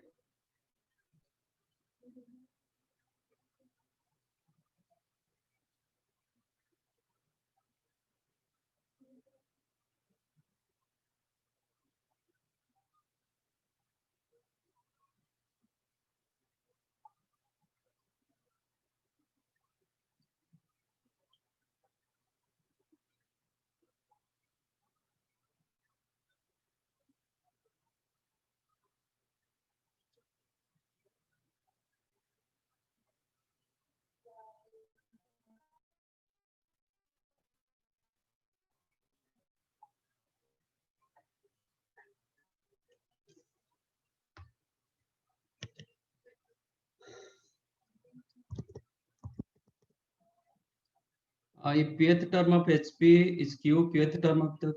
S1: If pth term of HP is Q, qth term of the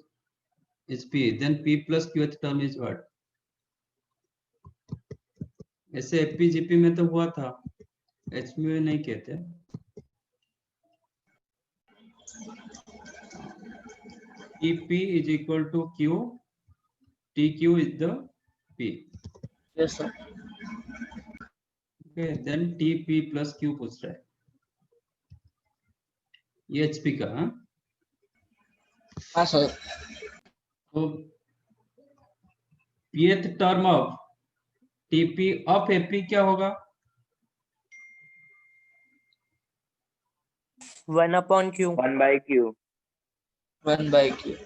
S1: HP, then P plus qth term is what? ऐसे एपी जीपी में तो हुआ था, एच में नहीं कहते। TP is equal to Q, T Q is the P.
S2: Yes sir.
S1: Okay, then TP plus Q पूछ रहा है, ये एचपी का।
S2: हाँ सर।
S1: तो pth term of TP of AP क्या होगा?
S4: 1/q.
S3: 1/q.
S2: 1/q.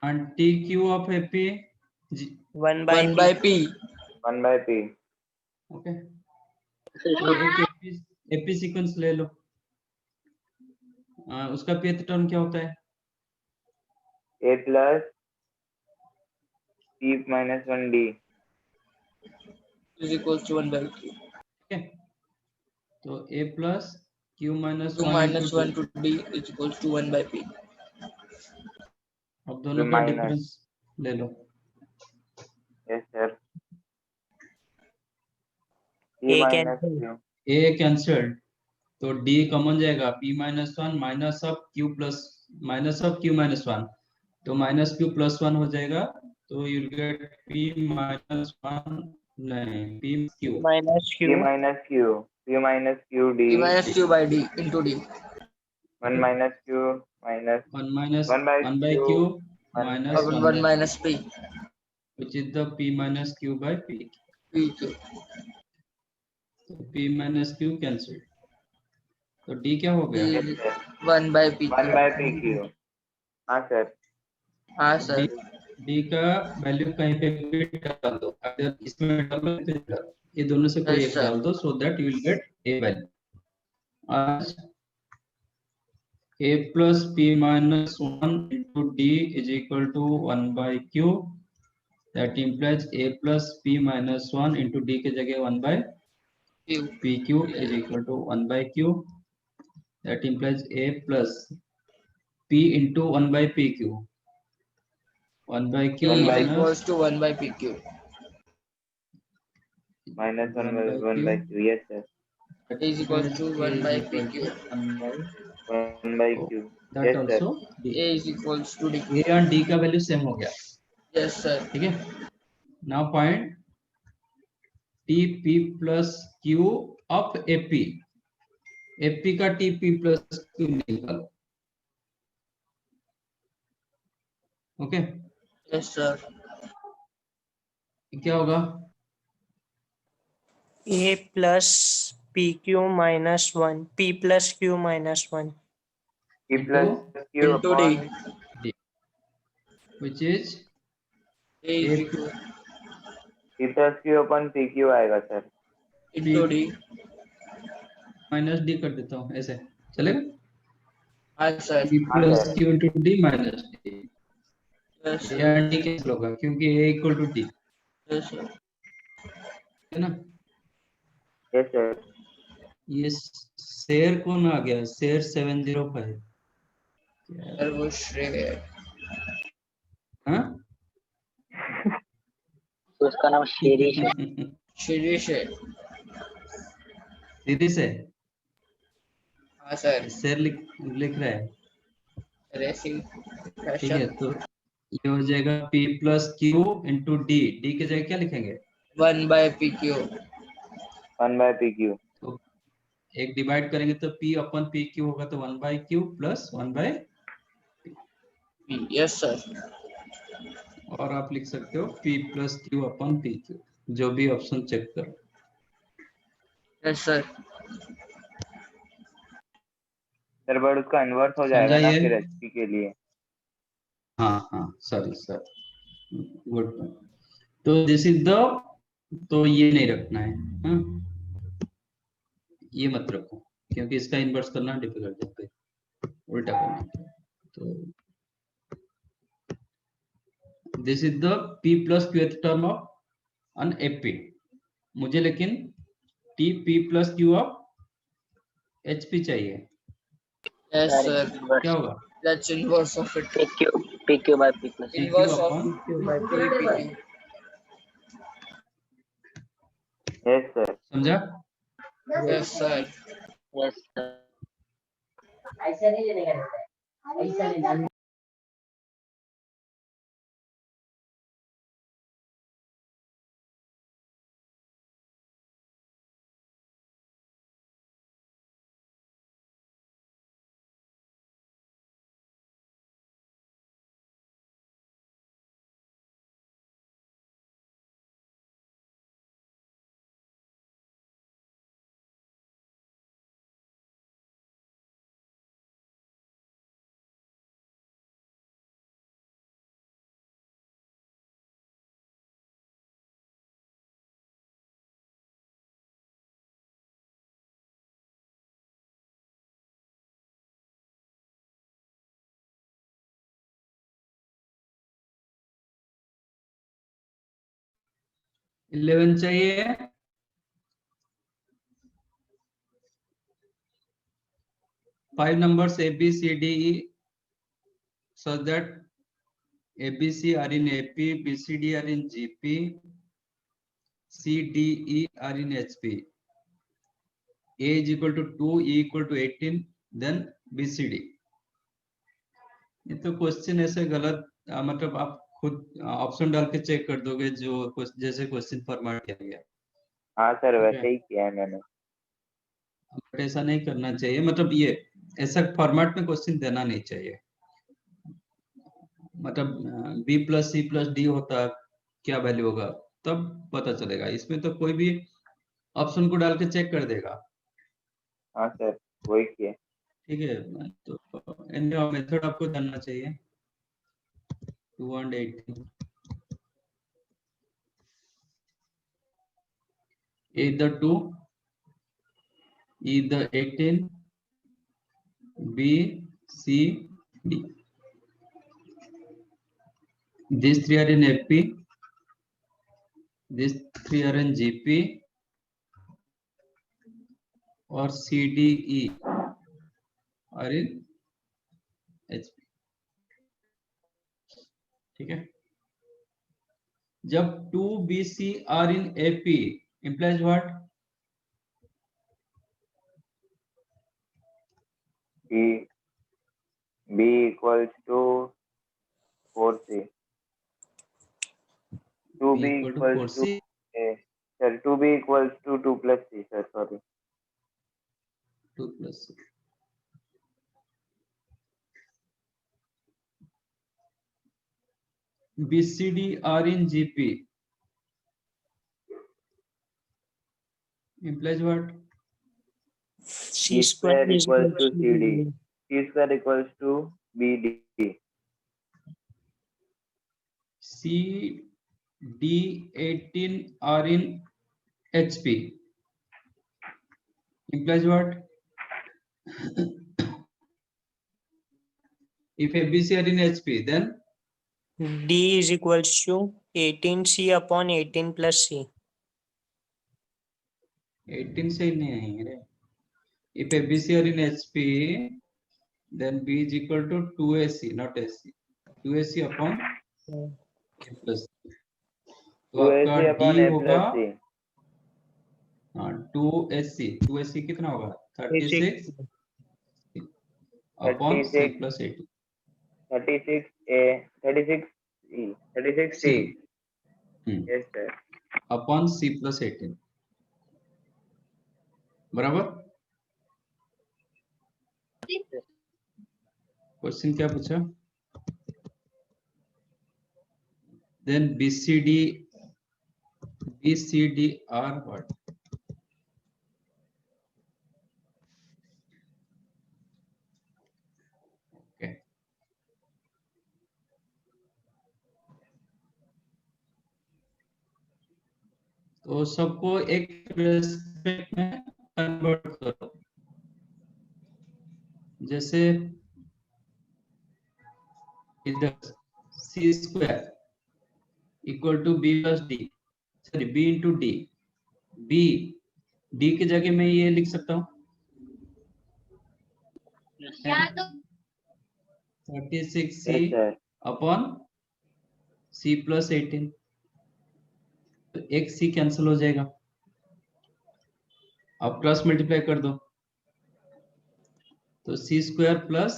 S1: and tq of ap
S4: 1/p.
S2: 1/p.
S3: 1/p.
S1: Okay, तो एक एपी सीक्वेंस ले लो, उसका pth टर्म क्या होता है?
S3: A plus P minus 1D.
S2: is equals to 1/q.
S1: Okay, तो a plus q minus
S2: 2
S1: one
S2: minus 1 to d is equals to 1/p.
S1: अब दोनों का
S3: minus.
S1: डिफरेंस ले लो।
S3: Yes sir. P
S4: A
S3: minus
S4: cancel.
S3: Q.
S1: a cancelled, तो d common जाएगा, p minus one minus of q plus minus of q minus one, तो minus q plus one हो जाएगा, तो you get p minus one, नहीं p q
S4: Minus
S3: P
S4: q.
S3: minus Q. P minus Q D.
S2: p minus q by d into d.
S3: 1 minus Q minus
S1: one minus
S3: 1 by
S1: one by
S3: Q.
S1: q
S3: One
S1: minus
S2: Or
S1: one
S2: 1 minus p.
S1: which is the p minus q by p,
S2: pq.
S1: तो p minus q cancel, तो d क्या हो गया?
S3: Yes sir.
S2: 1/pq.
S3: 1/pq. हाँ sir.
S2: हाँ sir.
S1: d का value कहीं पे भी डाल दो, अगर इसमें डालो तो इधर डालो, ये दोनों से कोई
S2: Yes,
S1: एक
S2: sir.
S1: डाल दो, so that you will gate a value. आज a plus p minus 1 into d is equal to 1 by q, that implies a plus p minus 1 into d के जगह 1 by
S2: q.
S1: pq is equal to 1 by q, that implies a plus p into 1 by pq, 1 by q
S2: P is
S1: minus
S2: equals to 1/pq.
S3: Minus 1 by
S1: 1 by
S3: 1
S1: q,
S3: by Q. Yes sir.
S1: that
S2: A is equals to
S1: implies a is equal
S2: 1/pq.
S1: to 1 by
S3: 1 by
S1: so
S3: Q.
S1: that
S3: Yes sir.
S1: also d,
S2: A is equals to d.
S1: a और d का value same हो गया,
S2: Yes, sir.
S1: ठीक है। Now find TP plus Q of AP, AP का TP plus Q निकालो, okay.
S2: Yes, sir.
S1: क्या होगा?
S4: A plus pq minus 1. P plus q minus 1.
S3: P plus Q
S2: Into
S3: upon
S2: d.
S1: d, which is
S2: A is
S1: A
S2: equal
S3: P plus Q upon PQ आएगा sir.
S2: into d.
S1: Minus D कर देता हूँ, ऐसे चलेगा?
S2: हाँ sir.
S1: p
S3: हाँ
S1: plus
S3: sir.
S1: Q into D minus D,
S2: Yes,
S1: A
S2: sir.
S1: और D cancel होगा क्योंकि A equal to D,
S2: Yes, sir.
S1: है ना।
S3: Yes sir.
S1: ये शेर कौन आ गया? शेर 705,
S2: Sir, वो श्रेय है।
S1: हाँ
S6: उसका नाम शिरीष है।
S2: शिरीष है।
S1: दीदी से
S2: हाँ सर।
S1: शेर लिख रहा है,
S2: रेसिंग
S1: ठीक है। तो ये हो जाएगा p plus Q into D, D के जगह क्या लिखेंगे?
S2: 1/pq.
S3: 1 by PQ.
S1: तो एक डिवाइड करेंगे तो p अपन पी क्यू होगा, तो 1 by Q plus 1 by,
S2: Yes, sir.
S1: और आप लिख सकते हो p प्लस क्यू अपन पी क्यू, जो भी ऑप्शन चेक करो।
S2: Yes, sir.
S3: सर बट उसका इन्वर्स हो जाएगा ना
S1: समझाइए।
S3: फिर HP के लिए।
S1: हाँ हाँ, सॉरी सर, गुड। तो दिस इज द, तो ये नहीं रखना है, हाँ? ये मत रखो क्योंकि इसका इन्वर्स करना डिफिकल्ट है, उल्टा करना। तो this is the p plus Q term of an AP, मुझे लेकिन t p plus Q of HP चाहिए,
S2: Yes, sir.
S1: क्या होगा?
S2: That's inverse of it.
S6: PQ by P plus.
S2: Inverse of
S1: upon
S2: PQ by PQ.
S3: Yes sir.
S1: समझा?
S2: Yes sir.
S6: Yes sir. ऐसा नहीं लेने का रहता है, ऐसा लेना।
S1: इलेवन चाहिए। Five numbers A B C D E such that A B C are in AP, B C D are in GP, C D E are in HP. A is equal to 2, E equal to 18, then B C D. ये तो question ऐसे गलत मतलब आप खुद option डाल के check कर दोगे जो जैसे क्वेश्चन फॉर्मेट किया गया।
S3: हाँ सर,
S1: ठीक
S3: वैसे
S1: है।
S3: ही किया है मैंने।
S1: बट ऐसा नहीं करना चाहिए, मतलब ये ऐसा फॉर्मेट में क्वेश्चन देना नहीं चाहिए। मतलब B plus C plus D होता क्या वैल्यू होगा तब पता चलेगा। इसमें तो कोई भी ऑप्शन को डाल के चेक कर देगा।
S3: हाँ सर, वही किया।
S1: ठीक है, तो मेथड आपको जानना चाहिए। 2 and 18 either 2, either 18, B, C, D. These three are in FP, these three are in GP, और C, D, E are in HP. ठीक है। जब 2 B, C are in AP implies what?
S3: B equals to 4C. 2B
S1: B equal to
S3: equals to
S1: 4C.
S3: A. Sir, 2B equals to 2 plus C, sir, sorry.
S1: 2 plus C. BCD are in GP implies what?
S4: C square is
S3: equals to
S4: equal
S3: CD.
S4: to
S3: C square equals to BD.
S1: C, D, 18 are in HP implies what? If ABC are in HP, then
S4: D is equals to 18C upon 18 plus C.
S1: 18 से ही नहीं आएंगे रे। If ABC are in HP, then B is equal to 2AC, not AC. 2AC upon A plus C. तो आपका
S3: 2AC
S1: D
S3: upon A
S1: होगा
S3: plus C.
S1: 2AC, 2AC कितना होगा? 36 upon C
S3: 36
S1: plus 18.
S3: 36A, 36E, 36C.
S1: C.
S3: Yes, sir.
S1: Upon C plus 18. बराबर? Question क्या पूछा? Then BCD are what? Okay. तो सबको एक रेस्पेक्ट में कन्वर्ट करो। जैसे इधर C square equal to B plus D, sorry B into D, D की जगह मैं ये लिख सकता हूँ 36C
S3: Yes, sir.
S1: Upon C plus 18, तो एक C कैंसिल हो जाएगा। अब क्रॉस मल्टीप्लाई कर दो, तो C square plus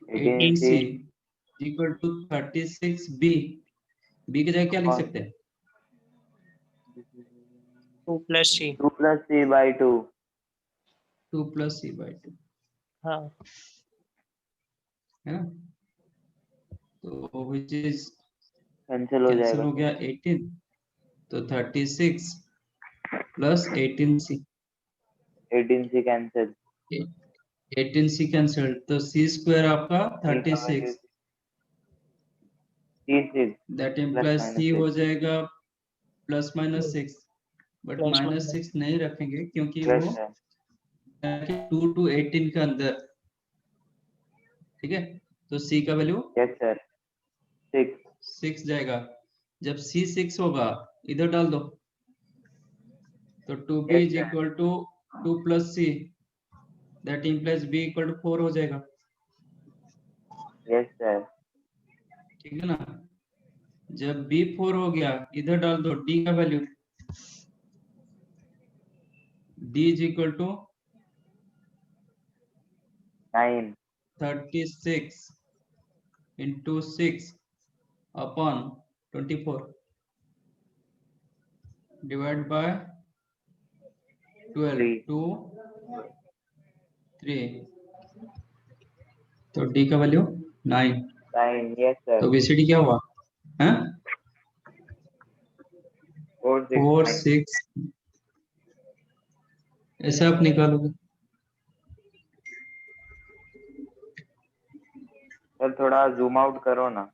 S1: 18c
S3: 18c
S1: equal to 36b। B की जगह क्या लिख
S3: और
S1: सकते हैं?
S4: 2 plus c।
S3: 2 plus c by 2
S1: 2 plus C by 2,
S4: हाँ
S1: है ना? तो विच इज
S3: कैंसिल हो
S1: कैंसिल
S3: जाएगा।
S1: हो गया 18, तो 36 plus 18c,
S3: 18c cancel
S1: 18c cancel, तो सी स्क्वायर आपका 36, दैट
S3: प्लस
S1: इम्प्लाइज
S3: माइनस
S1: सी हो
S3: 6
S1: जाएगा plus minus 6, but
S4: plus
S1: minus 6 नहीं रखेंगे क्योंकि
S3: प्लस
S1: वो
S3: है।
S1: 2 to 18 के अंदर, ठीक है? तो सी का वैल्यू
S3: यस सर 6
S1: 6 जाएगा। जब सी 6 होगा इधर डाल दो, तो 2b
S3: Yes,
S1: is
S3: sir.
S1: Equal to 2 plus C, that implies b equal to 4 हो जाएगा,
S3: यस सर
S1: ठीक है ना? जब b 4 हो गया इधर डाल दो d का value, d is equal to
S3: 9
S1: 36 into 6 upon 24 divided by 12
S3: 3
S1: 2 3, तो d का वैल्यू 9।
S3: 9 यस सर
S1: तो बीसीडी क्या हुआ? हैं?
S3: 4 6
S1: 4
S3: 9
S1: 6, ऐसे आप निकालोगे।
S3: सर थोड़ा जूम आउट करो ना।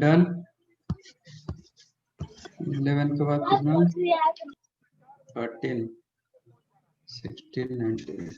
S1: डन। 11 के बाद कितना? 13 16 19,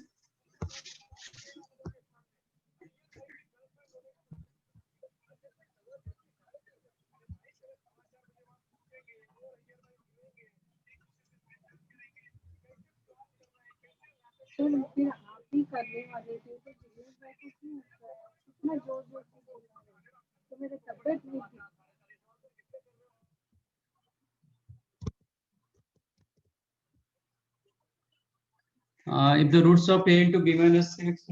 S1: if the roots of a into b minus 6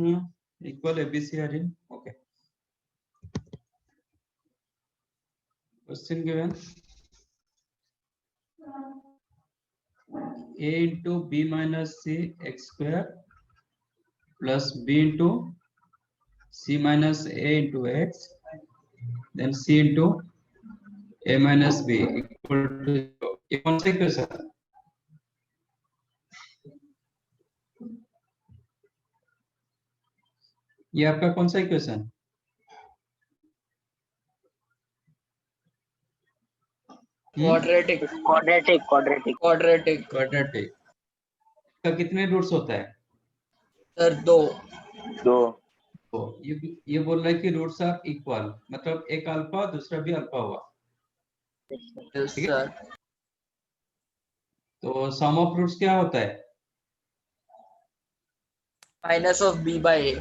S1: equal abc are in, okay. Question given, a into b minus c x square plus b into c minus a into x, then c into a minus b equal to 0. ये कौन सा equation है? ये आपका कौन सा equation?
S2: Quadratic
S1: quadratic का कितने रूट्स होता है?
S2: सर 2
S3: 2
S1: तो ये बोल रहा है कि रूट्स आर इक्वल, मतलब एक अल्फा दूसरा भी अल्फा हुआ,
S2: यस
S1: ठीक है?
S2: सर
S1: तो सम ऑफ रूट्स क्या होता है?
S2: Minus of b by a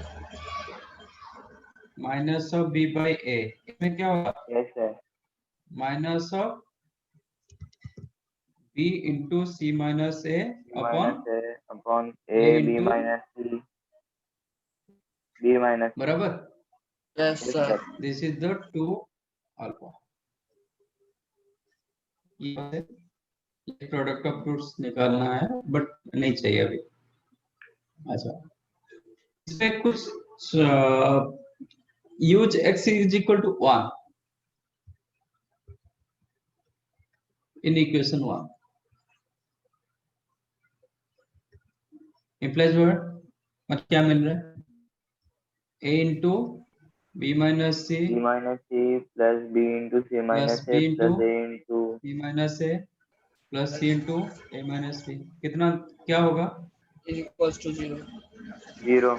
S1: minus of B by A, इसमें क्या होगा
S3: yes sir,
S1: minus of B into C minus A upon
S3: minus है upon A
S1: A
S3: B
S1: into-
S3: minus C B minus
S1: बराबर।
S2: Yes
S3: yes
S2: sir,
S3: sir,
S1: this is the 2 alpha. ये product of roots निकालना है but नहीं चाहिए अभी। अच्छा, इसमें कुछ use x is equal to 1 in equation 1 implies what, मतलब क्या मिल रहा है a into B minus C
S3: B minus C plus B into C minus
S1: b
S3: A
S1: into
S3: plus A into
S1: B minus A plus C into A minus B, कितना क्या होगा
S2: is equals to 0।
S3: 0।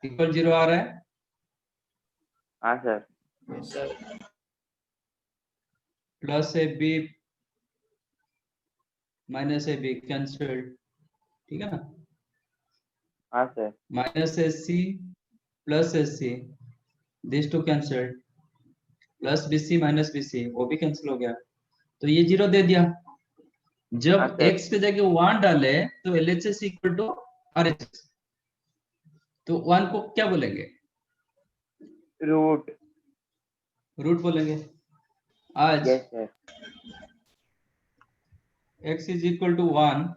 S1: Equal 0 आ रहा है।
S3: हाँ sir,
S2: sir
S1: plus A B minus A B cancelled, ठीक है ना।
S3: हाँ sir,
S1: minus S C plus S C, this to cancelled, plus B C minus B C वो भी कैंसिल हो गया, तो ये 0 दे दिया।
S3: हाँ
S1: जब
S3: सर।
S1: x के जगह 1 डाले तो LHS इक्वल टू RHS, तो 1 को क्या बोलेंगे
S3: रूट।
S1: रूट बोलेंगे। आज
S3: yes sir,
S1: x is equal to 1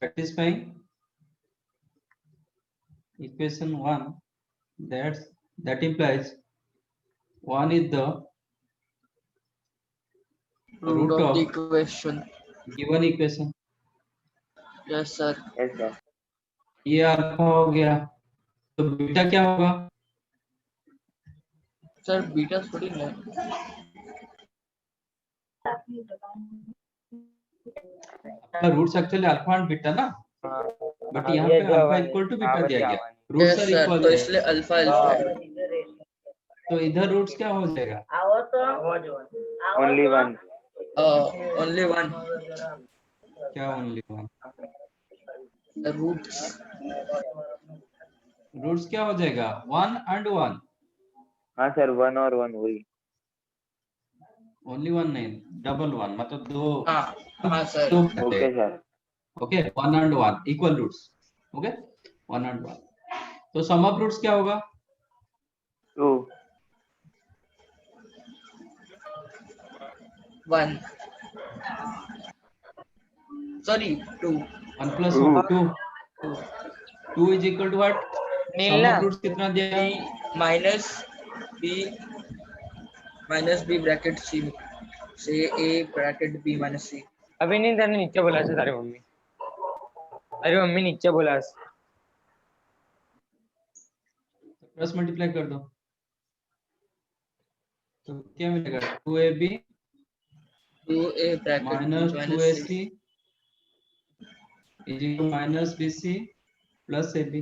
S1: satisfying equation 1, that implies 1 is the
S2: root of
S1: of
S2: the equation।
S1: given equation।
S2: Yes sir,
S3: yes sir,
S1: ये अल्फा हो गया, तो बीटा क्या होगा
S2: सर बीटा थोड़ी ना,
S1: आपका roots actually alpha and beta ना, बट यहाँ
S3: ये
S1: पे
S3: जो
S1: अल्फा
S3: हमारे-
S1: इक्वल टू
S3: हाँ,
S1: बीटा दिया
S3: बढ़िया
S1: गया,
S3: हमारे।
S1: Roots
S2: yes
S1: are
S2: sir,
S1: equal
S2: तो
S1: है,
S2: इसलिए अल्फा अल्फा है।
S1: तो इधर रूट्स क्या हो जाएगा
S3: ओनली वन।
S2: ओनली वन
S1: क्या ओनली वन,
S2: रूट्स।
S1: रूट्स क्या हो जाएगा 1 एंड 1,
S3: हाँ सर, 1 और 1 वही।
S1: ओनली 1 नहीं डबल 1, मतलब दो
S2: हाँ हाँ सर,
S1: दो
S3: okay sir,
S1: okay 1 and 1 equal roots, okay 1 and 1, तो सम ऑफ रूट्स क्या होगा
S3: 2।
S2: 1 सॉरी 2
S1: 1 प्लस
S3: Two.
S1: 2, 2 is equal to what, sum of roots कितना दिया
S2: माइनस बी ब्रैकेट सी से A bracket B minus C.
S7: अभी नहीं तेरे नीचे बोला से तारी मम्मी, अरे मम्मी नीचे बोला से।
S1: प्लस मल्टीप्लाई कर दो तो क्या मिलेगा 2ab
S2: 2a bracket
S1: minus 2ac is equal minus bc plus ab,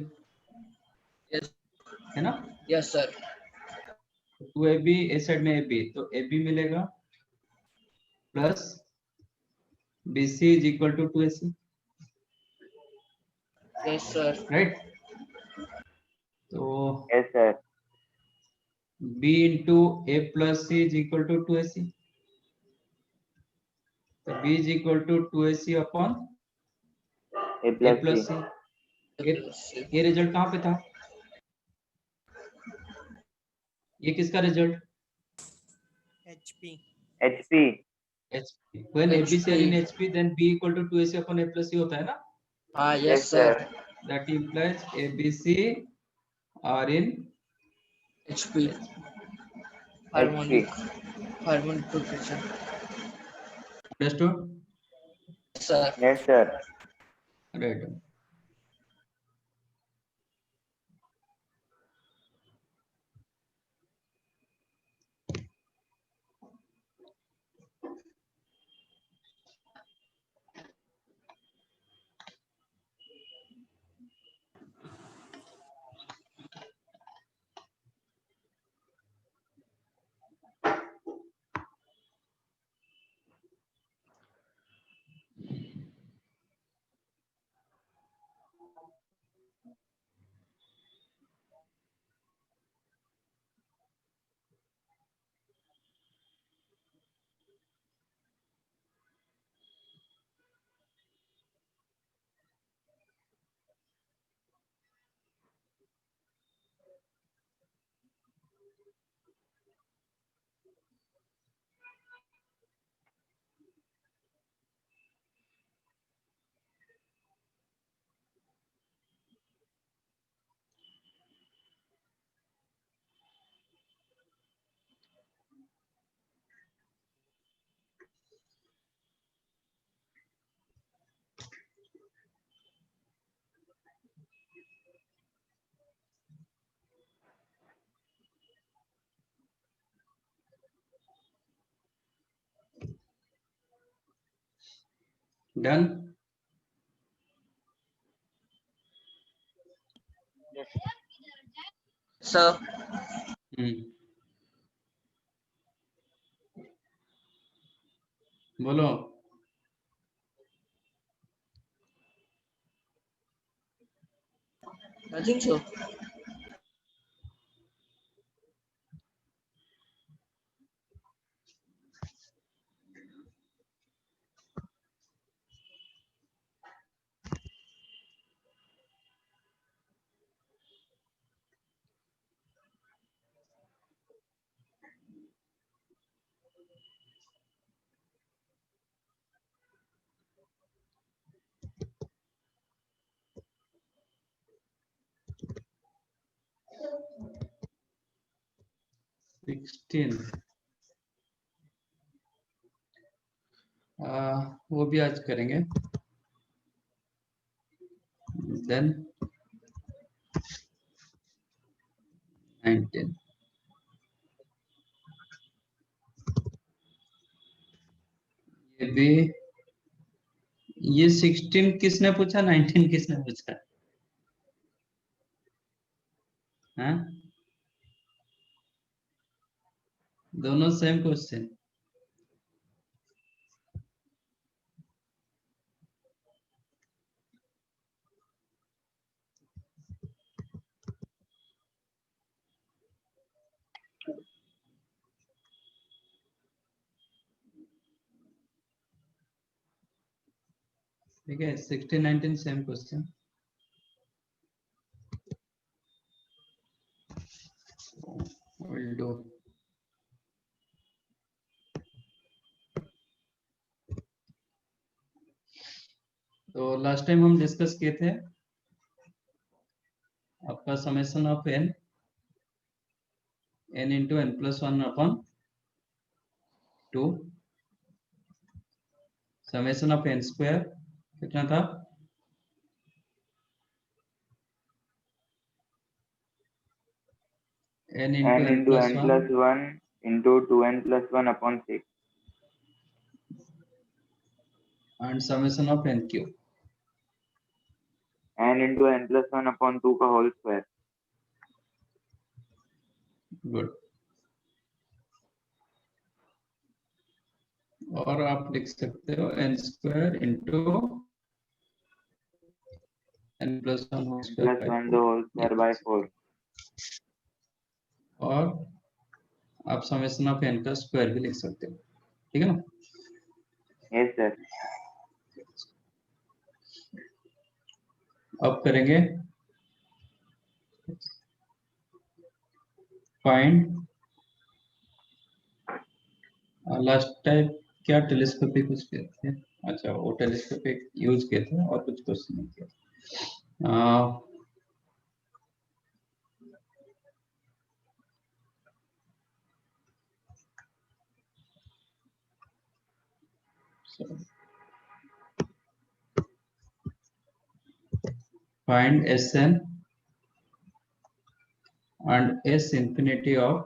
S2: yes
S1: है ना।
S2: Yes sir,
S1: 2ab A side में ab, तो ab मिलेगा plus bc is equal to 2ac,
S2: yes sir,
S1: right. तो
S3: yes sir,
S1: b into a plus c is equal to 2ac, तो b is equal to 2ac upon
S3: A
S1: a
S3: plus
S1: plus
S3: C.
S1: c। ये result कहाँ पे था, ये किसका result
S4: HP
S3: HP।
S1: HP, when AB is
S2: HP.
S1: in HP then B equal to 2AC upon A plus C होता है ना,
S2: हाँ
S3: yes
S2: yes sir,
S1: that implies ABC are in
S2: HP harmonic progression.
S1: understood,
S2: sir
S3: yes sir,
S1: right। Done.
S2: Sir
S1: बोलो।
S2: Nothing sir.
S1: वो भी आज करेंगे। Then 19 ये भी। ये 16 किसने पूछा, 19 किसने पूछा? हाँ, दोनों सेम क्वेश्चन। ठीक है, 16 19 सेम क्वेश्चन। Will do. तो लास्ट टाइम हम डिस्कस किए थे आपका summation of n into n plus 1 upon 2 summation of n square कितना था? n into n plus 1
S3: into 2n plus 1 upon 6
S1: and summation of n cube
S3: n into n plus 1 upon 2 का whole square।
S1: Good. और आप लिख सकते हो n square into n plus 1 whole square
S3: plus
S1: by
S3: 1 the whole square by 4।
S1: और आप summation of n का square भी लिख सकते हो, ठीक है ना?
S3: Yes sir.
S1: अब करेंगे फाइंड। लास्ट टाइम क्या टेलीस्कोपिक कुछ किए थे? अच्छा, वो टेलीस्कोपिक यूज किए थे और कुछ क्वेश्चन नहीं किए। Find Sn and S infinity of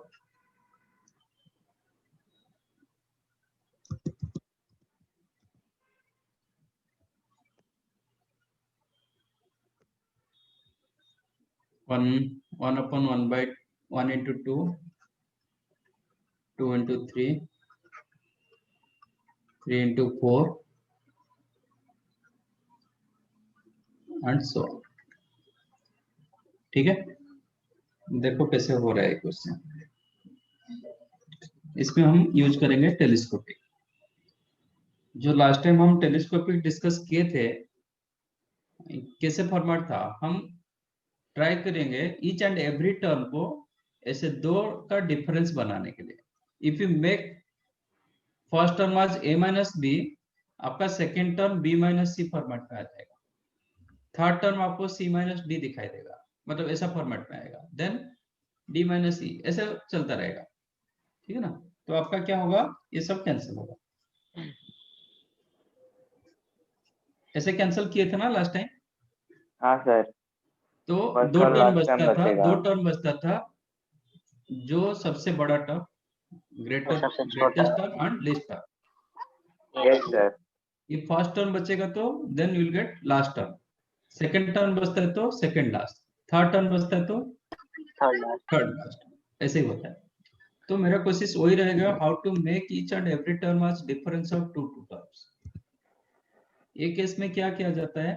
S1: one upon 1 by 1 into 2, 2 into 3, 3 into 4 and so on। ठीक है, देखो कैसे हो रहा है क्वेश्चन। इसमें हम यूज करेंगे टेलीस्कोपिक। जो लास्ट टाइम हम टेलीस्कोपिक डिस्कस किए थे, कैसे फॉर्मेट था, हम ट्राई करेंगे ईच एंड एवरी टर्म को ऐसे दो का डिफरेंस बनाने के लिए। If you make first term आज a माइनस बी, आपका सेकेंड टर्म b माइनस सी फॉर्मेट में आ जाएगा। थर्ड टर्म आपको c माइनस डी दिखाई देगा, मतलब ऐसा फॉर्मेट में आएगा। देन d माइनस सी, ऐसे चलता रहेगा, ठीक है ना? तो आपका क्या होगा, ये सब कैंसिल होगा। ऐसे कैंसिल किए थे ना लास्ट टाइम?
S3: हाँ सर।
S1: तो
S3: First
S1: दो
S3: और
S1: टर्म
S3: last
S1: बचता
S3: term
S1: था,
S3: बचेगा।
S1: दो टर्म बचता था। जो सबसे बड़ा term, greatest term and least term.
S3: Yes sir.
S1: ये फर्स्ट टर्म बचेगा तो then you will get last term, second term बचता है तो सेकंड लास्ट, थर्ड टर्म बचता है तो थर्ड लास्ट, ऐसे ही होता है। तो मेरा कोशिश वही रहेगा, how to make each and every term as difference of two terms. एक केस में क्या किया जाता है,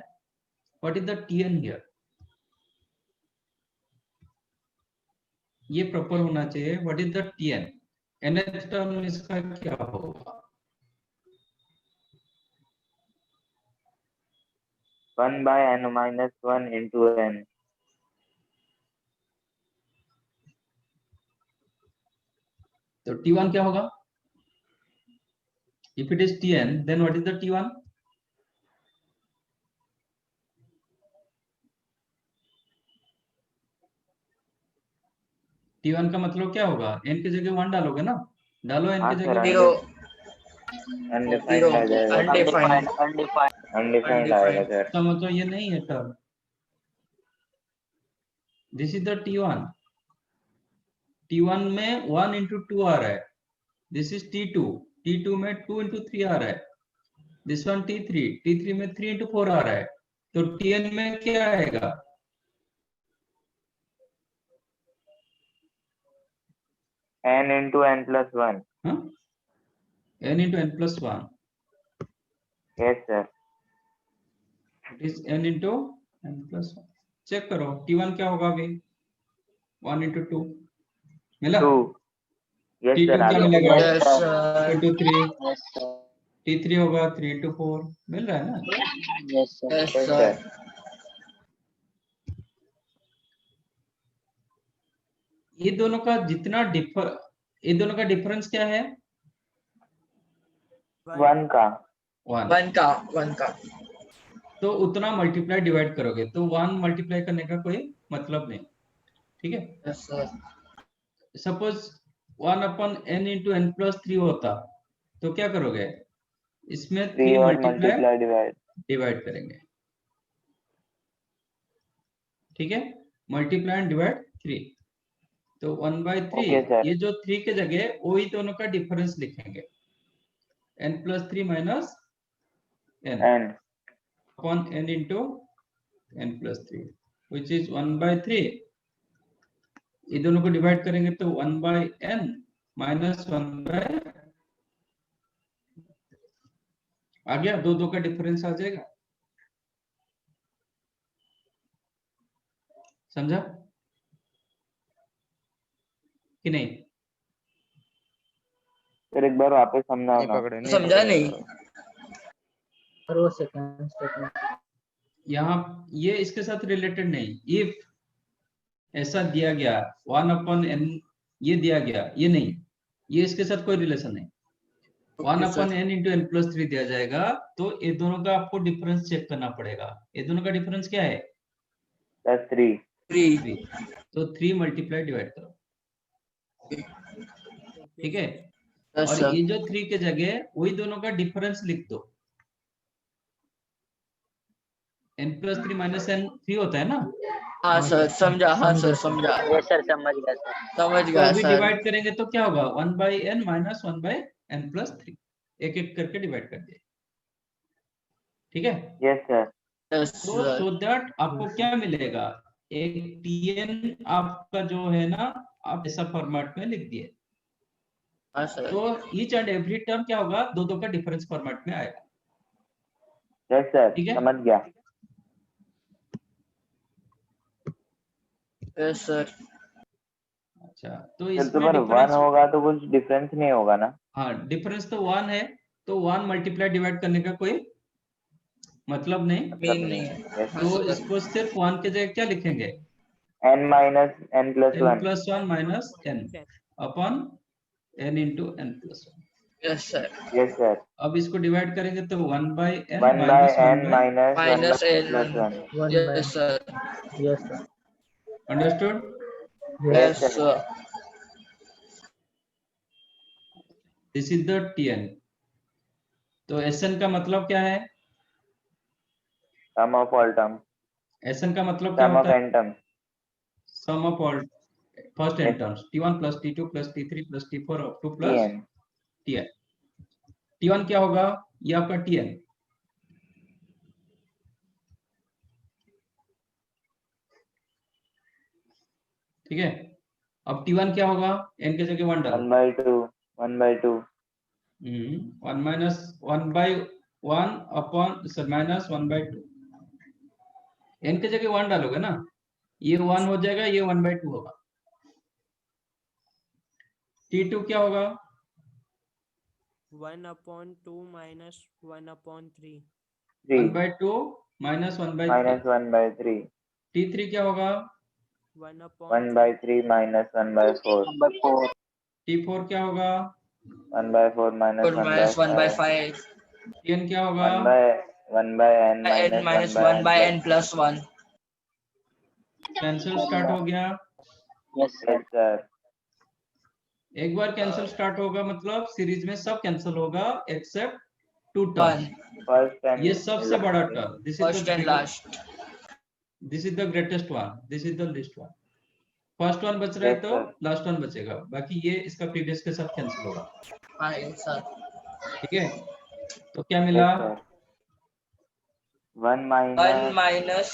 S1: what is the TN here, ये प्रॉपर होना चाहिए, what is the TN, nth term इसका क्या होगा,
S3: 1 by n minus 1 into n.
S1: तो T1 क्या होगा, if it is Tn then what is the T1, T1 का मतलब क्या होगा, n की जगह 1 डालोगे ना, डालो n
S3: हाँ
S1: की
S3: सर,
S1: जगह
S2: जीरो,
S3: undefined आ जाएगा,
S2: अनडिफाइंड,
S3: undefined आएगा सर।
S1: इसका मतलब ये नहीं है term, this is the T1, T1 में 1 into 2 आ रहा है, दिस इज T2, T2 में 2 into 3 आ रहा है, दिस वन T3, T3 में 3 into 4 आ रहा है, तो Tn में क्या आएगा,
S3: n into n plus 1.
S1: हाँ? n into n plus 1,
S3: Yes sir.
S1: it is n into n plus 1, check करो T1 क्या होगा अभी, 1 into 2 मिला,
S3: 2. Yes
S1: T2
S3: sir,
S1: क्या
S3: आगे
S1: मिलेगा,
S2: यस
S1: 2
S2: सर,
S1: into 3, T3 होगा 3 into 4, मिल रहा है ना।
S2: Yes
S3: Yes
S2: sir,
S3: sir.
S1: ये दोनों का जितना ये दोनों का डिफरेंस क्या है,
S3: 1 का
S1: 1,
S2: वन का,
S1: तो उतना मल्टीप्लाई डिवाइड करोगे, तो 1 मल्टीप्लाई करने का कोई मतलब नहीं, ठीक है।
S2: यस सर,
S1: सपोज 1 अपन n इंटू एन प्लस 3 होता तो क्या करोगे, इसमें
S3: 3
S1: 3
S3: और
S1: मल्टीप्लाई
S3: multiply divide.
S1: डिवाइड करेंगे, ठीक है, मल्टीप्लाई एंड डिवाइड 3, तो 1 by 3,
S3: Okay sir.
S1: ये जो 3 के जगह वही दोनों का डिफरेंस लिखेंगे, n plus 3 minus n
S3: n.
S1: upon n into n plus 3 which is 1 by 3, ये दोनों को डिवाइड करेंगे तो 1 by n minus 1 by, आ गया, दो का डिफरेंस आ जाएगा, समझा कि नहीं,
S3: फिर एक बार वापस समझाओ ना।
S2: समझा नहीं,
S6: और वो सेकंड स्टेटमेंट
S1: यहाँ ये इसके साथ रिलेटेड नहीं, इफ ऐसा दिया गया 1 upon n ये दिया गया, ये नहीं, ये इसके साथ कोई रिलेशन नहीं, 1 upon n into n plus 3 दिया जाएगा, तो ये दोनों का आपको डिफरेंस चेक करना पड़ेगा, ये दोनों का डिफरेंस क्या है,
S3: +3.
S2: 3,
S1: तो 3 मल्टीप्लाई डिवाइड करो, ठीक है,
S2: यस
S1: और
S2: सर,
S1: ये जो 3 के जगह वही दोनों का डिफरेंस लिख दो, n plus 3 minus n 3 होता है ना,
S2: हाँ सर समझा, हाँ सर समझा,
S6: यस सर समझ गया सर।
S2: समझ
S1: तो
S2: गया
S1: अभी
S2: सर,
S1: डिवाइड करेंगे तो क्या होगा, 1 by n minus 1 by n plus 3, एक एक करके डिवाइड कर दिए, ठीक है।
S3: Yes sir.
S2: यस
S1: तो
S2: सर,
S1: सो दैट आपको क्या मिलेगा, एक tn आपका जो है ना, आप ऐसा फॉर्मेट में लिख दिए,
S2: हाँ सर,
S1: तो ईच एंड एवरी टर्म क्या होगा, दो का डिफरेंस फॉर्मेट में आएगा,
S3: Yes sir.
S1: ठीक है?
S3: समझ गया।
S2: यस सर,
S1: अच्छा, तो
S3: फिर तो
S1: इसमें
S3: पर 1
S1: डिफरेंस,
S3: होगा तो कुछ डिफरेंस नहीं होगा ना।
S1: हाँ डिफरेंस तो 1 है, तो 1 मल्टीप्लाई डिवाइड करने का कोई मतलब नहीं,
S2: मीन नहीं है,
S3: Yes.
S2: हाँ
S1: तो
S2: सर,
S1: इसको सिर्फ 1 के जगह क्या लिखेंगे,
S3: n minus n plus
S1: n
S3: 1.
S1: plus 1 minus n upon n into n plus 1,
S2: yes sir,
S3: Yes sir.
S1: अब इसको डिवाइड करेंगे तो 1 by n
S3: 1 by
S1: minus 1
S3: n
S1: by,
S3: minus 1
S2: minus N,
S3: plus 1.
S6: 1 by
S2: yes sir,
S6: yes sir
S1: understood,
S2: yes sir,
S1: this is the tn, तो sn का मतलब क्या है,
S3: Sum of all terms.
S1: sn का मतलब क्या
S3: Sum of
S1: होता है,
S3: n terms.
S1: sum of all first n terms, t1 plus t2 plus t3 plus t4 up to plus
S3: Tn.
S1: tn, t1 क्या होगा, ये आपका tn, ठीक है, अब T1 क्या होगा, n के जगह 1 डालो।
S3: 1/2 1/2
S1: 1 minus 1/1 upon sir minus 1/2, n के जगह 1 डालोगे ना, ये 1 हो जाएगा, ये 1/2 होगा। T2 क्या होगा,
S4: 1/2 minus 1/3.
S3: 3
S1: 1/2 माइनस 1/3।
S3: minus 1/3
S1: T3 क्या होगा,
S4: 1/3.
S3: 1/3 minus 1/4
S1: T4 क्या होगा,
S3: 1/4 minus
S2: 4 minus 1 by
S3: 1/5
S2: 5
S1: Tn क्या होगा,
S3: 1/n
S2: n
S3: minus
S2: minus
S3: 1/n
S2: 1 by
S3: plus
S2: n plus 1.
S1: Cancel start हो गया।
S3: yes sir
S1: एक बार कैंसिल स्टार्ट होगा मतलब सीरीज में सब कैंसिल होगा एक्सेप्ट 2 टर्म।
S2: 1
S3: first and
S1: ये सबसे बड़ा term,
S2: first and last.
S1: This is the greatest one, this is the least one. First one बच रहा है
S3: Yes,
S1: तो
S3: sir.
S1: लास्ट वन बचेगा, बाकी ये इसका प्रीवियस के साथ कैंसिल होगा।
S2: हाँ sir.
S1: ठीक है, तो क्या
S3: yes
S1: मिला,
S3: sir 1
S2: 1
S3: minus
S2: minus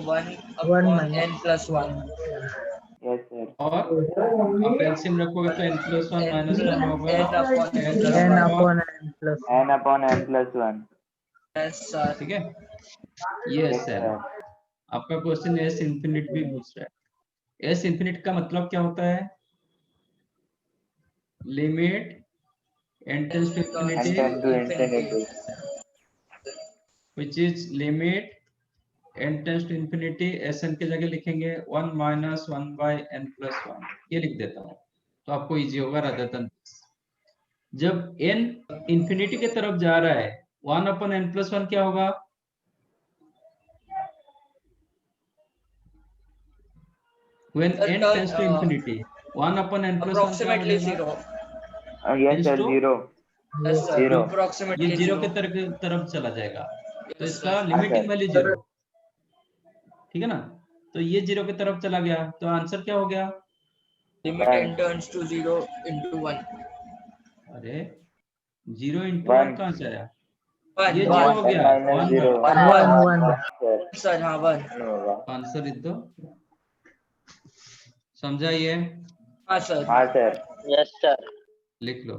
S2: 1 upon n plus 1.
S3: yes sir
S1: और आप एलसीएम रखोगे तो n प्लस 1 माइनस 1 होगा,
S2: n upon n
S1: n
S2: plus 1.
S1: upon
S3: n upon n plus 1
S2: Yes sir.
S1: ठीक है, ये
S3: yes
S1: सर
S3: sir
S1: आपका क्वेश्चन एस इंफिनिट भी पूछ रहा है। एस इंफिनिट का मतलब क्या होता है, limit n tends to
S3: n
S1: infinity
S3: tends to infinity
S1: which is limit n tends to infinity, Sn के जगह लिखेंगे 1 minus 1 by n plus 1, ये लिख देता हूँ तो आपको इजी होगा rather than जब n इंफिनिटी की तरफ जा रहा है 1 upon n plus 1 क्या होगा, when
S2: Sir,
S1: n tends to infinity 1 upon n plus 1 क्या हो
S2: approximately
S1: जाएगा,
S2: 0.
S3: yes sir
S1: Tends to
S3: 0
S2: Yes sir.
S3: Zero.
S1: ये
S2: Approximately
S1: जीरो
S2: 0.
S1: की तरफ चला जाएगा, तो
S2: Yes
S1: इसका
S2: sir.
S1: Limiting
S3: sir.
S1: वैल्यू 0, ठीक है ना, तो ये 0 की तरफ चला गया तो आंसर क्या हो गया,
S2: Limit
S3: One.
S2: n turns to 0 into 1.
S1: अरे 0 इंटू 1
S3: 1
S1: कहाँ से आया,
S2: 1
S1: ये
S3: no
S1: 0
S2: 1
S1: हो
S3: 1
S1: गया,
S3: minus
S1: 1
S3: 0
S2: 1 1.
S3: yes sir
S2: Sir हाँ 1.
S3: 1 होगा
S1: आंसर इज दो, समझा ये,
S2: हाँ sir.
S3: हाँ sir
S6: Yes, sir.
S1: लिख लो।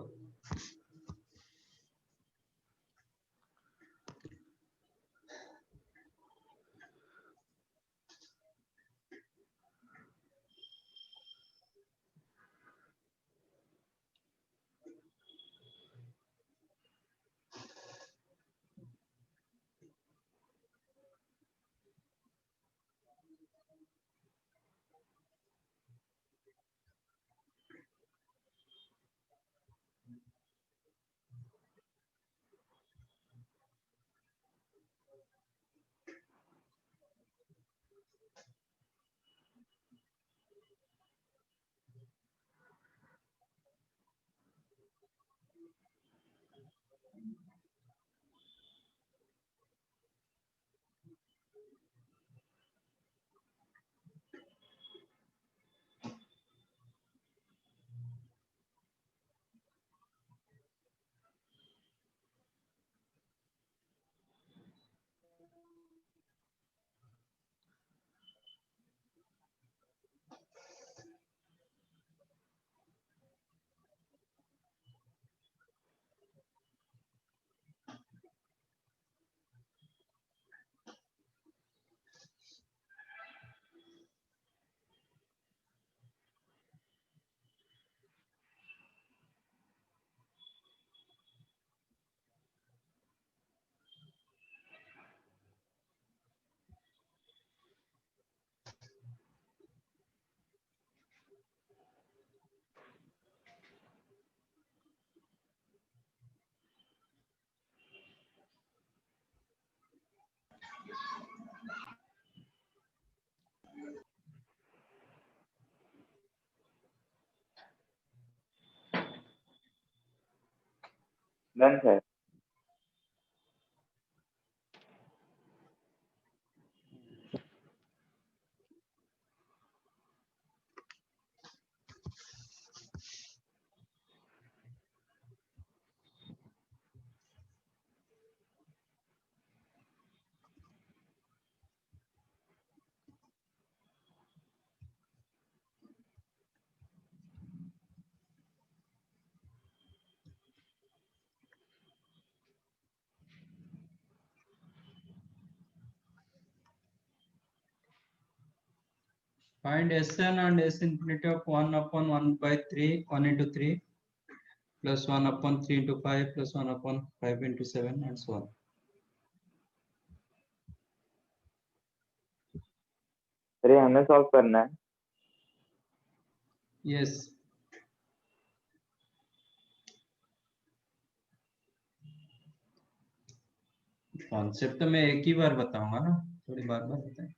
S3: done sir
S1: Find Sn and S infinity of 1 upon 1 by 3, 1 into 3, plus 1 upon 3 into 5, plus 1 upon 5 into 7, and so on.
S3: अरे हमें सॉल्व करना है.
S1: Yes. कॉन्सेप्ट तो मैं एक ही बार बताऊंगा ना, थोड़ी बार बार बताएं.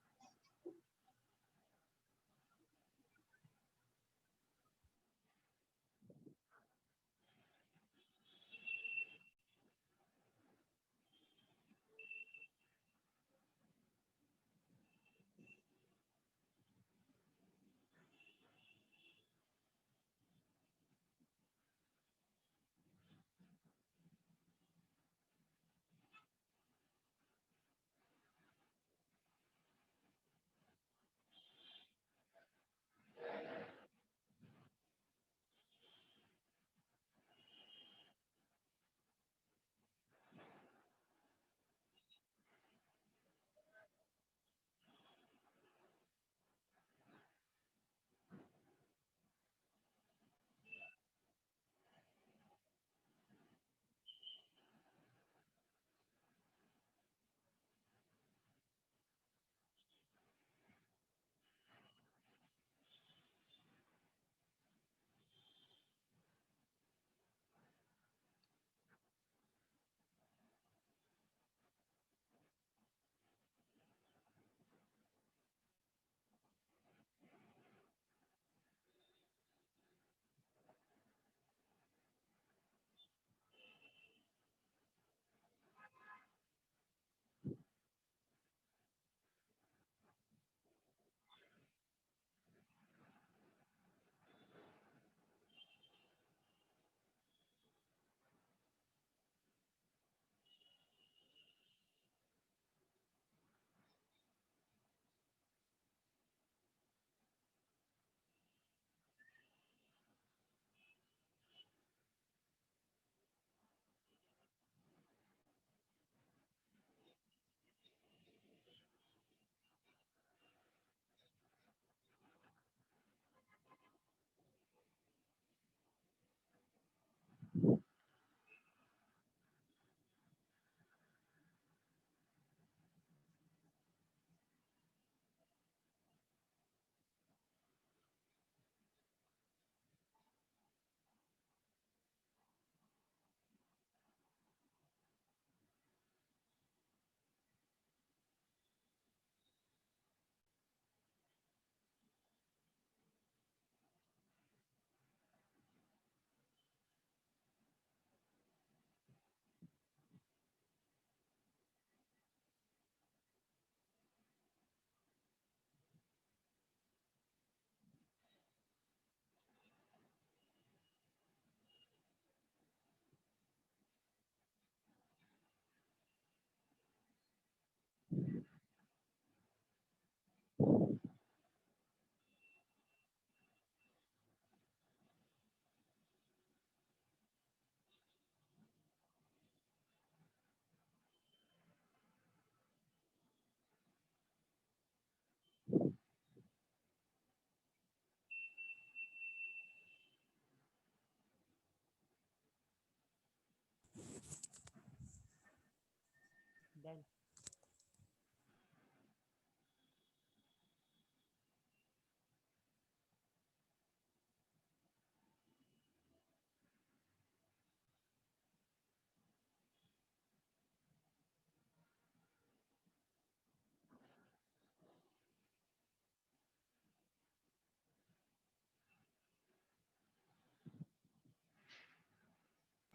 S4: Done.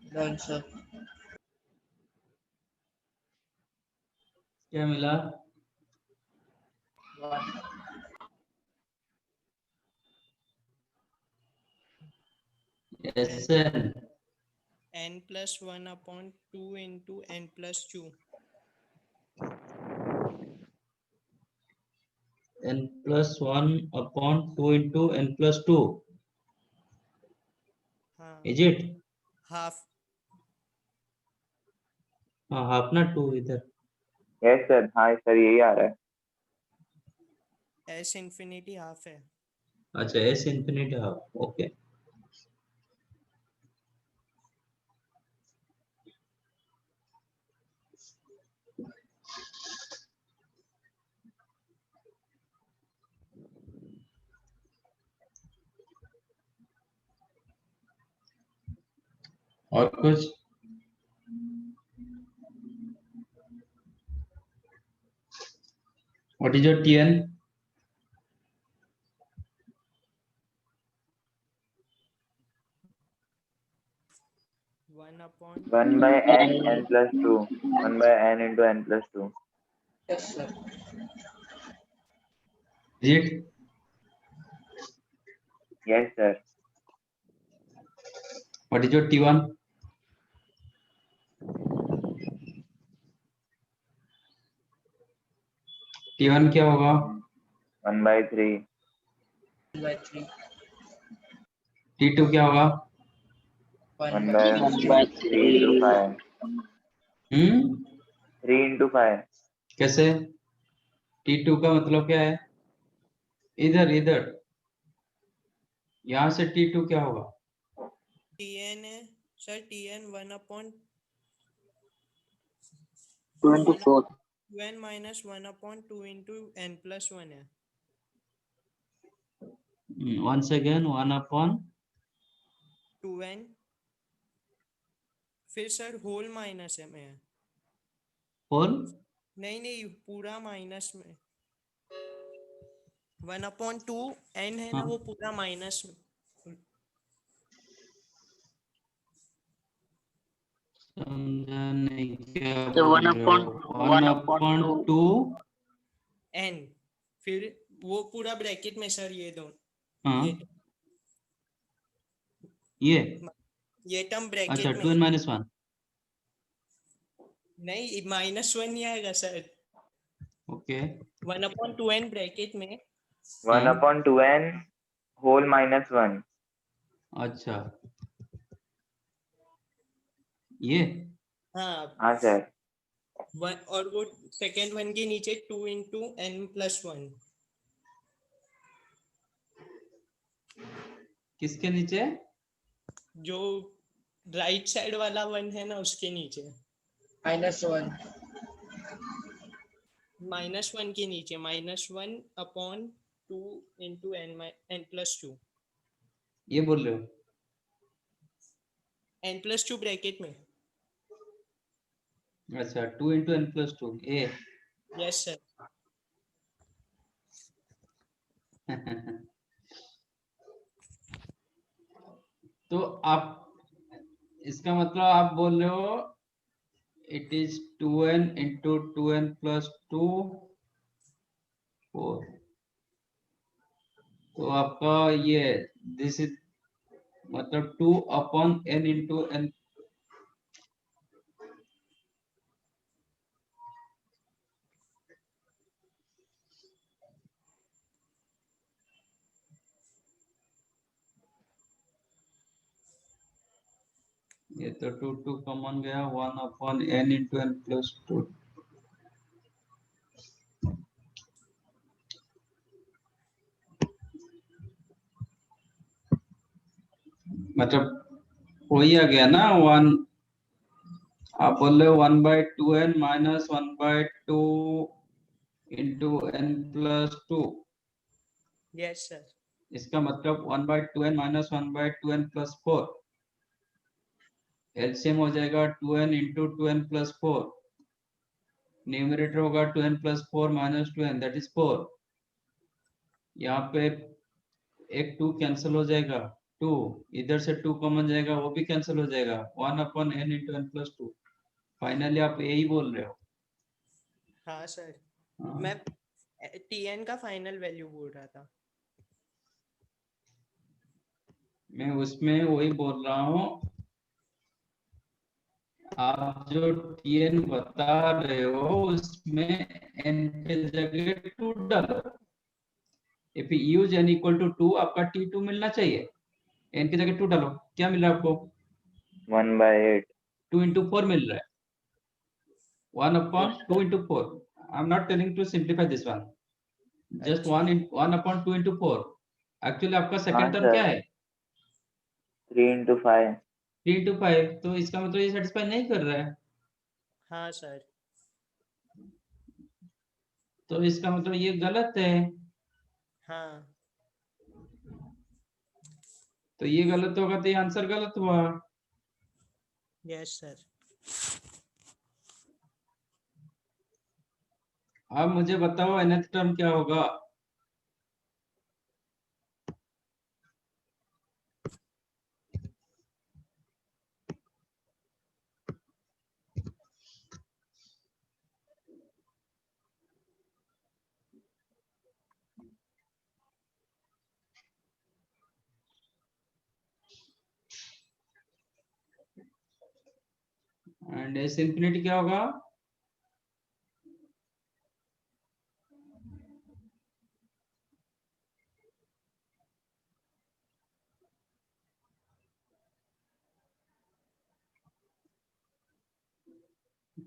S2: Done, sir.
S1: क्या मिला?
S2: 1.
S1: Sn
S4: N plus 1 upon 2 into n plus 2.
S1: n plus 1 upon 2 into n plus 2.
S4: हाँ,
S1: Is it?
S4: half.
S1: हाँ, half ना 2 इधर.
S3: Yes sir. हाँ सर, यही आ रहा है.
S4: एस इंफिनिटी हाफ है।
S1: अच्छा एस इंफिनिटी हाफ, ओके। और कुछ? What is your TN?
S4: One upon
S3: 1 by n plus 2. 1 by n into n plus 2.
S2: Yes, sir.
S1: Is it?
S3: Yes, sir.
S1: What is your T1? T1 क्या होगा?
S3: 1 by 3.
S2: 1 by 3.
S1: T2 क्या होगा?
S3: 1 by 3 into 5.
S1: Hmm
S3: 3 into 5.
S1: कैसे? T2 का मतलब क्या है? इधर इधर यहाँ से T2 क्या होगा?
S4: Tn है sir, Tn 1 upon
S6: 2 into 4.
S4: 2n minus 1 upon 2 into n plus 1 है।
S1: once again 1 upon
S4: 2n फिर सर होल माइनस है में,
S1: whole
S4: नहीं नहीं पूरा माइनस में। 1 अपॉन 2 n है ना,
S1: हाँ।
S4: वो पूरा माइनस में।
S1: समझा नहीं क्या
S6: So
S1: बोल
S6: 1
S1: रहे
S6: upon
S1: हो?
S6: 1
S1: 1
S6: upon
S1: upon
S6: 2.
S1: 2
S4: n फिर वो पूरा ब्रैकेट में सर, ये दो
S1: हाँ
S4: ये
S1: ये
S4: टर्म
S1: अच्छा
S4: ब्रैकेट में
S1: 2n minus 1
S4: नहीं, माइनस 1 नहीं आएगा sir.
S1: Okay
S4: 1 upon 2n bracket में
S3: 1
S1: हाँ।
S3: upon 2n whole minus 1.
S1: अच्छा ये
S4: हाँ
S3: sir.
S4: और वो सेकेंड वन के नीचे 2 इंटू n प्लस 1।
S1: किसके नीचे?
S4: जो राइट साइड वाला वन है ना, उसके नीचे
S2: -1.
S4: -1 के नीचे -1 अपॉन 2 इंटू n प्लस 2।
S1: ये बोल रहे हो?
S4: n प्लस 2 ब्रैकेट में।
S1: अच्छा 2 इंटू n प्लस 2 ए
S4: यस सर।
S1: तो आप इसका मतलब आप बोल रहे हो it is 2n into 2n plus 2 4। तो आपका ये दिस इज मतलब 2 अपॉन n इंटू n। ये तो 2 कॉमन गया, 1 upon n into n plus 2। मतलब वही आ गया ना 1। आप बोल रहे हो 1 by 2n minus 1 by 2 into n plus 2।
S4: Yes sir.
S1: इसका मतलब 1 by 2n minus 1 by 2n plus 4। LCM हो जाएगा 2n into 2n plus 4। Numerator होगा 2n plus 4 minus 2n that is 4। यहाँ पे एक 2 कैंसिल हो जाएगा, 2 इधर से 2 कॉमन जाएगा, वो भी कैंसिल हो जाएगा, 1 upon n into n plus 2। Finally आप यही बोल रहे हो?
S4: हाँ सर।
S1: हाँ।
S4: मैं tn का फाइनल वैल्यू बोल रहा था।
S1: मैं उसमें वही बोल रहा हूँ, आप जो tn बता रहे हो उसमें n के जगह 2 डालो। If you use n equal to 2 आपका t2 मिलना चाहिए। n की जगह 2 डालो, क्या मिल रहा है आपको?
S3: 1 by 8.
S1: 2 इंटू 4 मिल रहा है। 1 upon 2 into 4. I'm not telling to simplify this one. Just
S4: अच्छा।
S1: 1/2 into 4। एक्चुअली आपका सेकंड
S3: हाँ,
S1: टर्म
S3: sir।
S1: क्या है?
S3: 3 into 5।
S1: 3 into 5, तो इसका मतलब ये सेटिस्फाई नहीं कर रहा है,
S4: हाँ सर।
S1: तो इसका मतलब ये गलत है।
S4: हाँ
S1: तो ये गलत होगा तो ये आंसर गलत हुआ।
S4: Yes sir.
S1: अब मुझे बताओ nth टर्म क्या होगा? एंड एस इंफिनिटी क्या होगा?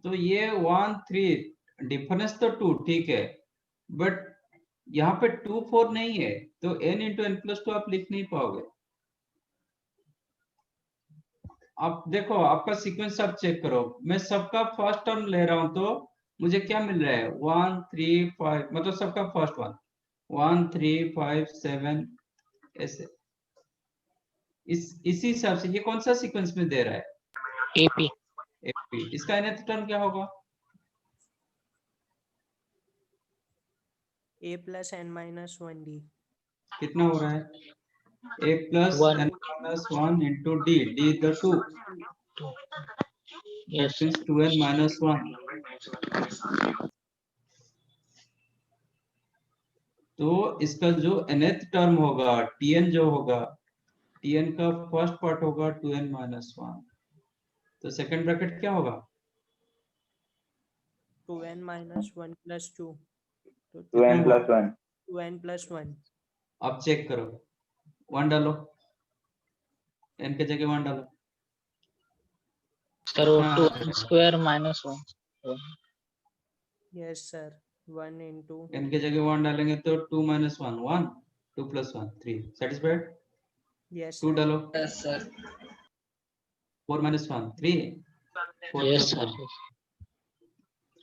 S1: तो ये 1 3 डिफरेंस तो 2 ठीक है, बट यहाँ पे 2 4 नहीं है, तो n into n+2 आप लिख नहीं पाओगे। आप देखो आपका सीक्वेंस आप चेक करो, मैं सबका फर्स्ट टर्म ले रहा हूं तो मुझे क्या मिल रहा है? 1 3 5, मतलब सबका फर्स्ट वन 1 3 5 7 ऐसे। इसी हिसाब से ये कौन सा सीक्वेंस में दे रहा है?
S7: एपी।
S1: एपी। इसका nth टर्म क्या होगा?
S4: a plus n minus 1d।
S1: कितना हो रहा है? a plus
S7: One.
S1: n minus 1 into d, d is the 2, that
S7: Yes.
S1: means 2n minus 1। तो इसका जो nth टर्म होगा tn जो होगा, tn का फर्स्ट पार्ट होगा 2n minus 1, तो सेकंड ब्रैकेट क्या होगा?
S4: 2n minus 1 plus 2। तो
S3: 2n plus 1।
S4: 2n plus 1।
S1: आप चेक करो, 1 डालो, n के जगह 1 डालो।
S7: Sir, वो
S1: हाँ,
S7: 2 square minus 1।
S4: Yes sir. 1 into
S1: n के जगह 1 डालेंगे तो 2 minus 1 1, 2 plus 1 3, satisfied?
S4: Yes
S1: 2
S4: sir.
S1: डालो,
S2: yes sir.
S1: 4 minus 1 3, 4
S7: Yes,
S1: plus
S7: sir.
S1: 1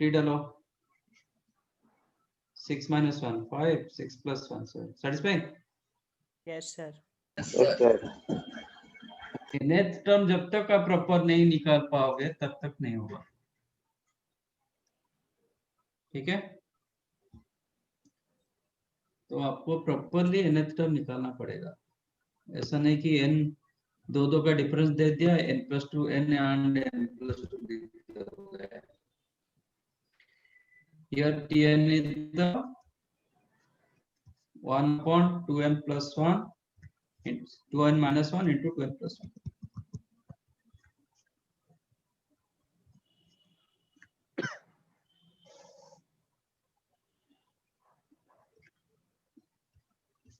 S1: 3 डालो, 6 minus 1 5, 6 plus 1 7, satisfying?
S4: Yes sir.
S2: Yes
S3: Yes,
S2: sir.
S3: sir।
S1: nth term जब तक आप प्रॉपर नहीं निकाल पाओगे तब तक नहीं होगा, ठीक है? तो आपको प्रॉपरली nth टर्म निकालना पड़ेगा, ऐसा नहीं कि n दो का डिफरेंस दे दिया, n+2 n and n+2 दे दिया। Here tn is the 1/2n plus 1 2n minus 1 into 2n plus 1।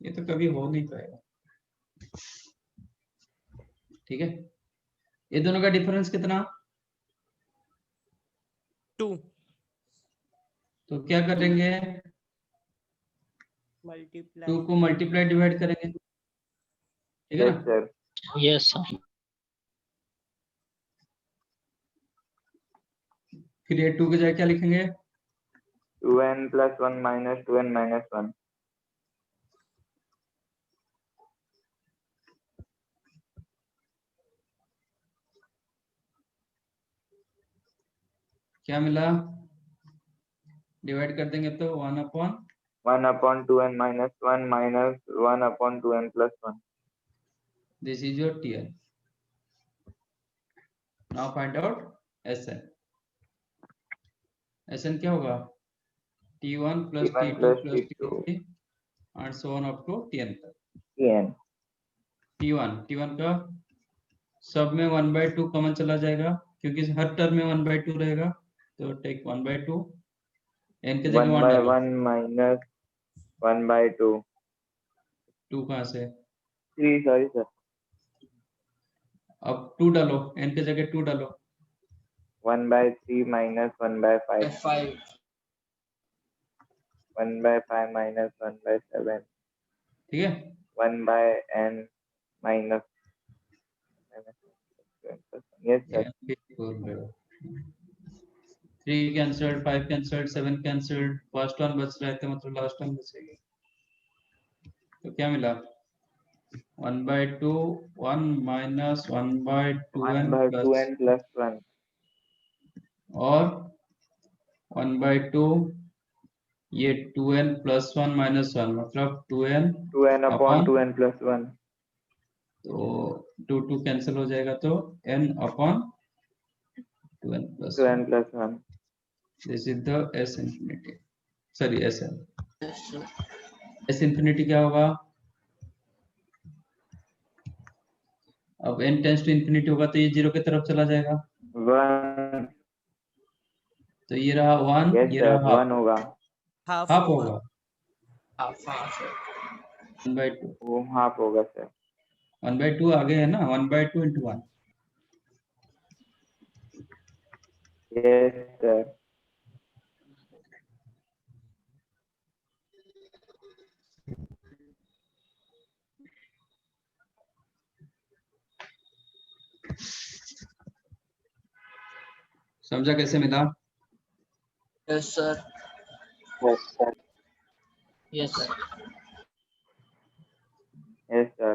S1: ये तो कभी हो नहीं पाएगा, ठीक है? ये दोनों का डिफरेंस कितना?
S4: 2
S1: तो क्या करेंगे?
S4: multiply
S1: 2 को मल्टीप्लाई डिवाइड करेंगे, ठीक है
S3: Yes,
S1: ना?
S3: sir।
S7: Yes, sir.
S1: फिर ये 2 के जगह क्या लिखेंगे?
S3: 2n plus 1 minus 2n minus 1।
S1: क्या मिला? डिवाइड कर देंगे तो
S3: 1/2n minus 1 minus 1/2n plus 1।
S1: this is your tn। now find out sn। sn क्या होगा? t1 plus
S3: T1
S1: t2
S3: plus
S1: plus
S3: T2
S1: t3 and so on up to tn तक।
S3: tn।
S1: t1 का सब में 1/2 common चला जाएगा क्योंकि हर term में 1/2 रहेगा, तो टेक 1/2, n के जगह 1 डालो।
S3: 1/1 minus 1/2।
S1: 2 कहाँ से?
S3: 3, sorry sir।
S1: अब 2 डालो, n के जगह 2 डालो।
S3: 1/3 minus 1/5।
S2: 5
S3: 1/5 minus 1/7
S1: ठीक है
S3: 1/n minus yes sir
S1: 3 cancelled 5 cancelled 7 cancelled first one बच रहा है तो मतलब लास्ट वन बचेगी तो क्या मिला 1/2 1 minus 1/2n
S3: 1/2n plus 1
S1: और 1/2 ये 2n plus 1 minus 1 मतलब 2n
S3: 2n upon
S1: upon
S3: 2n plus 1
S1: तो 2 कैंसिल हो जाएगा तो n upon 2n plus
S3: 2n
S1: 1
S3: plus 1
S1: this is the s infinity sorry sn
S2: Yes, sir.
S1: s infinity क्या होगा अब n टेंस टू infinity होगा तो ये 0 की तरफ चला जाएगा
S3: 1
S1: तो ये रहा 1
S3: yes
S1: ये
S3: sir
S1: रहा हाफ
S3: 1 होगा
S4: हाफ
S1: हाफ
S4: होगा
S1: होगा
S2: Half, हाँ, sir.
S1: 1/2
S3: वो हाफ होगा सर
S1: 1/2 आगे है ना 1/2 into 1
S3: yes sir
S1: समझा कैसे मिला
S2: Yes, sir.
S3: yes sir
S2: Yes, sir.
S3: yes sir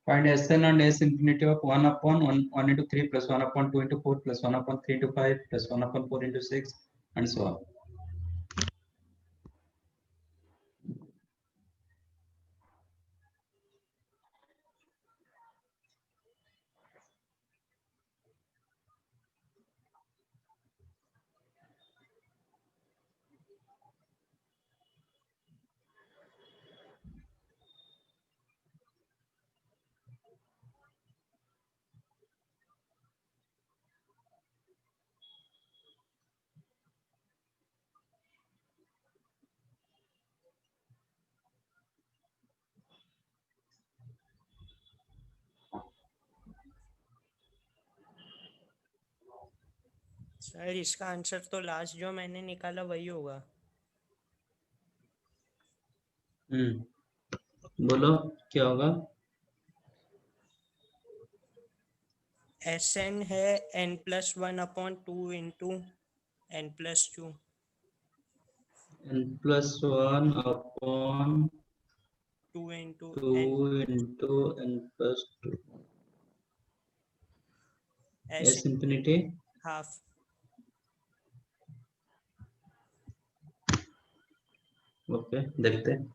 S1: Find Sn and S infinity of 1 upon 1 into 3 plus 1 upon 2 into 4 plus 1 upon 3 into 5 plus 1 upon 4 into 6 and so on.
S4: Sir इसका answer तो last जो मैंने निकाला वही होगा
S1: बोलो क्या होगा
S4: Sn है n+1 upon 2 into n+2
S1: n plus 1 upon
S4: 2 into
S1: 2
S4: n
S1: into n plus 2
S4: S
S1: S infinity
S4: half
S1: okay देखते हैं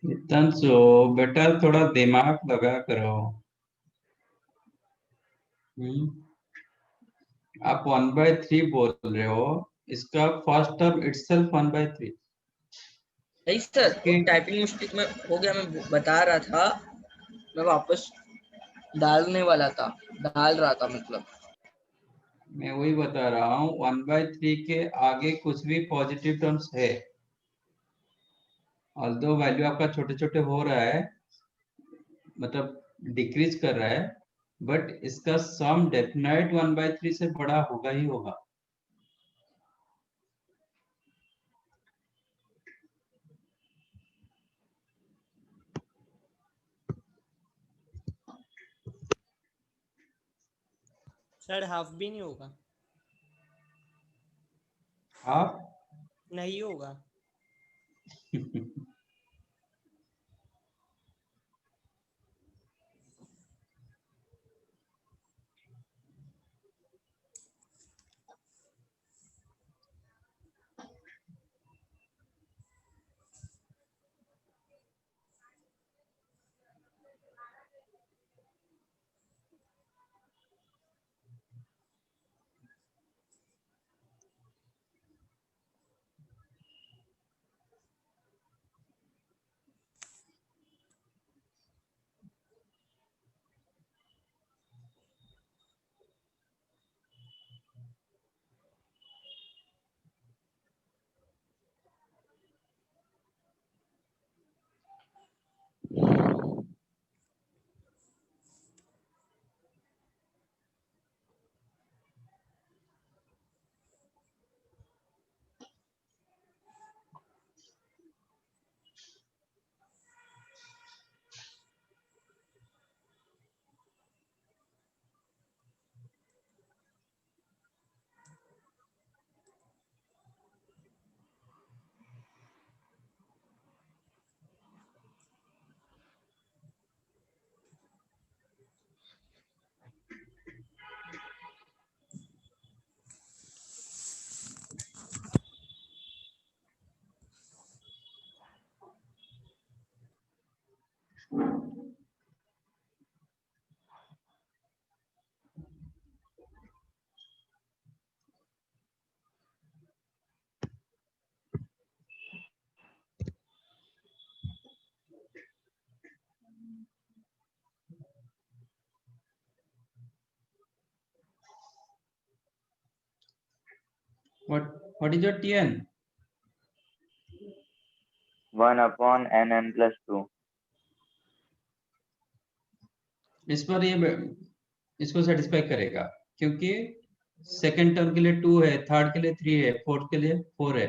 S1: हितांशु बेटा थोड़ा दिमाग लगा करो आप 1/3 बोल रहे हो इसका फर्स्ट टर्म इटसेल्फ 1/3
S2: नहीं सर
S1: Okay.
S2: टाइपिंग मिस्टेक में हो गया मैं बता रहा था मैं वापस डालने वाला था डाल रहा था मतलब
S1: मैं वही बता रहा हूँ 1/3 के आगे कुछ भी पॉजिटिव टर्म्स है ऑल्दो वैल्यू आपका छोटे छोटे हो रहा है, मतलब डिक्रीज कर रहा है, बट इसका सम डेफिनेट 1/3 से बड़ा होगा ही होगा।
S4: सर हाफ भी नहीं होगा?
S1: आप
S4: नहीं होगा।
S1: what is your TN?
S3: 1/n+2।
S1: इस पर ये इसको सेटिस्फाई करेगा, क्योंकि सेकंड टर्म के लिए 2 है, थर्ड के लिए 3 है, फोर्थ के लिए 4 है,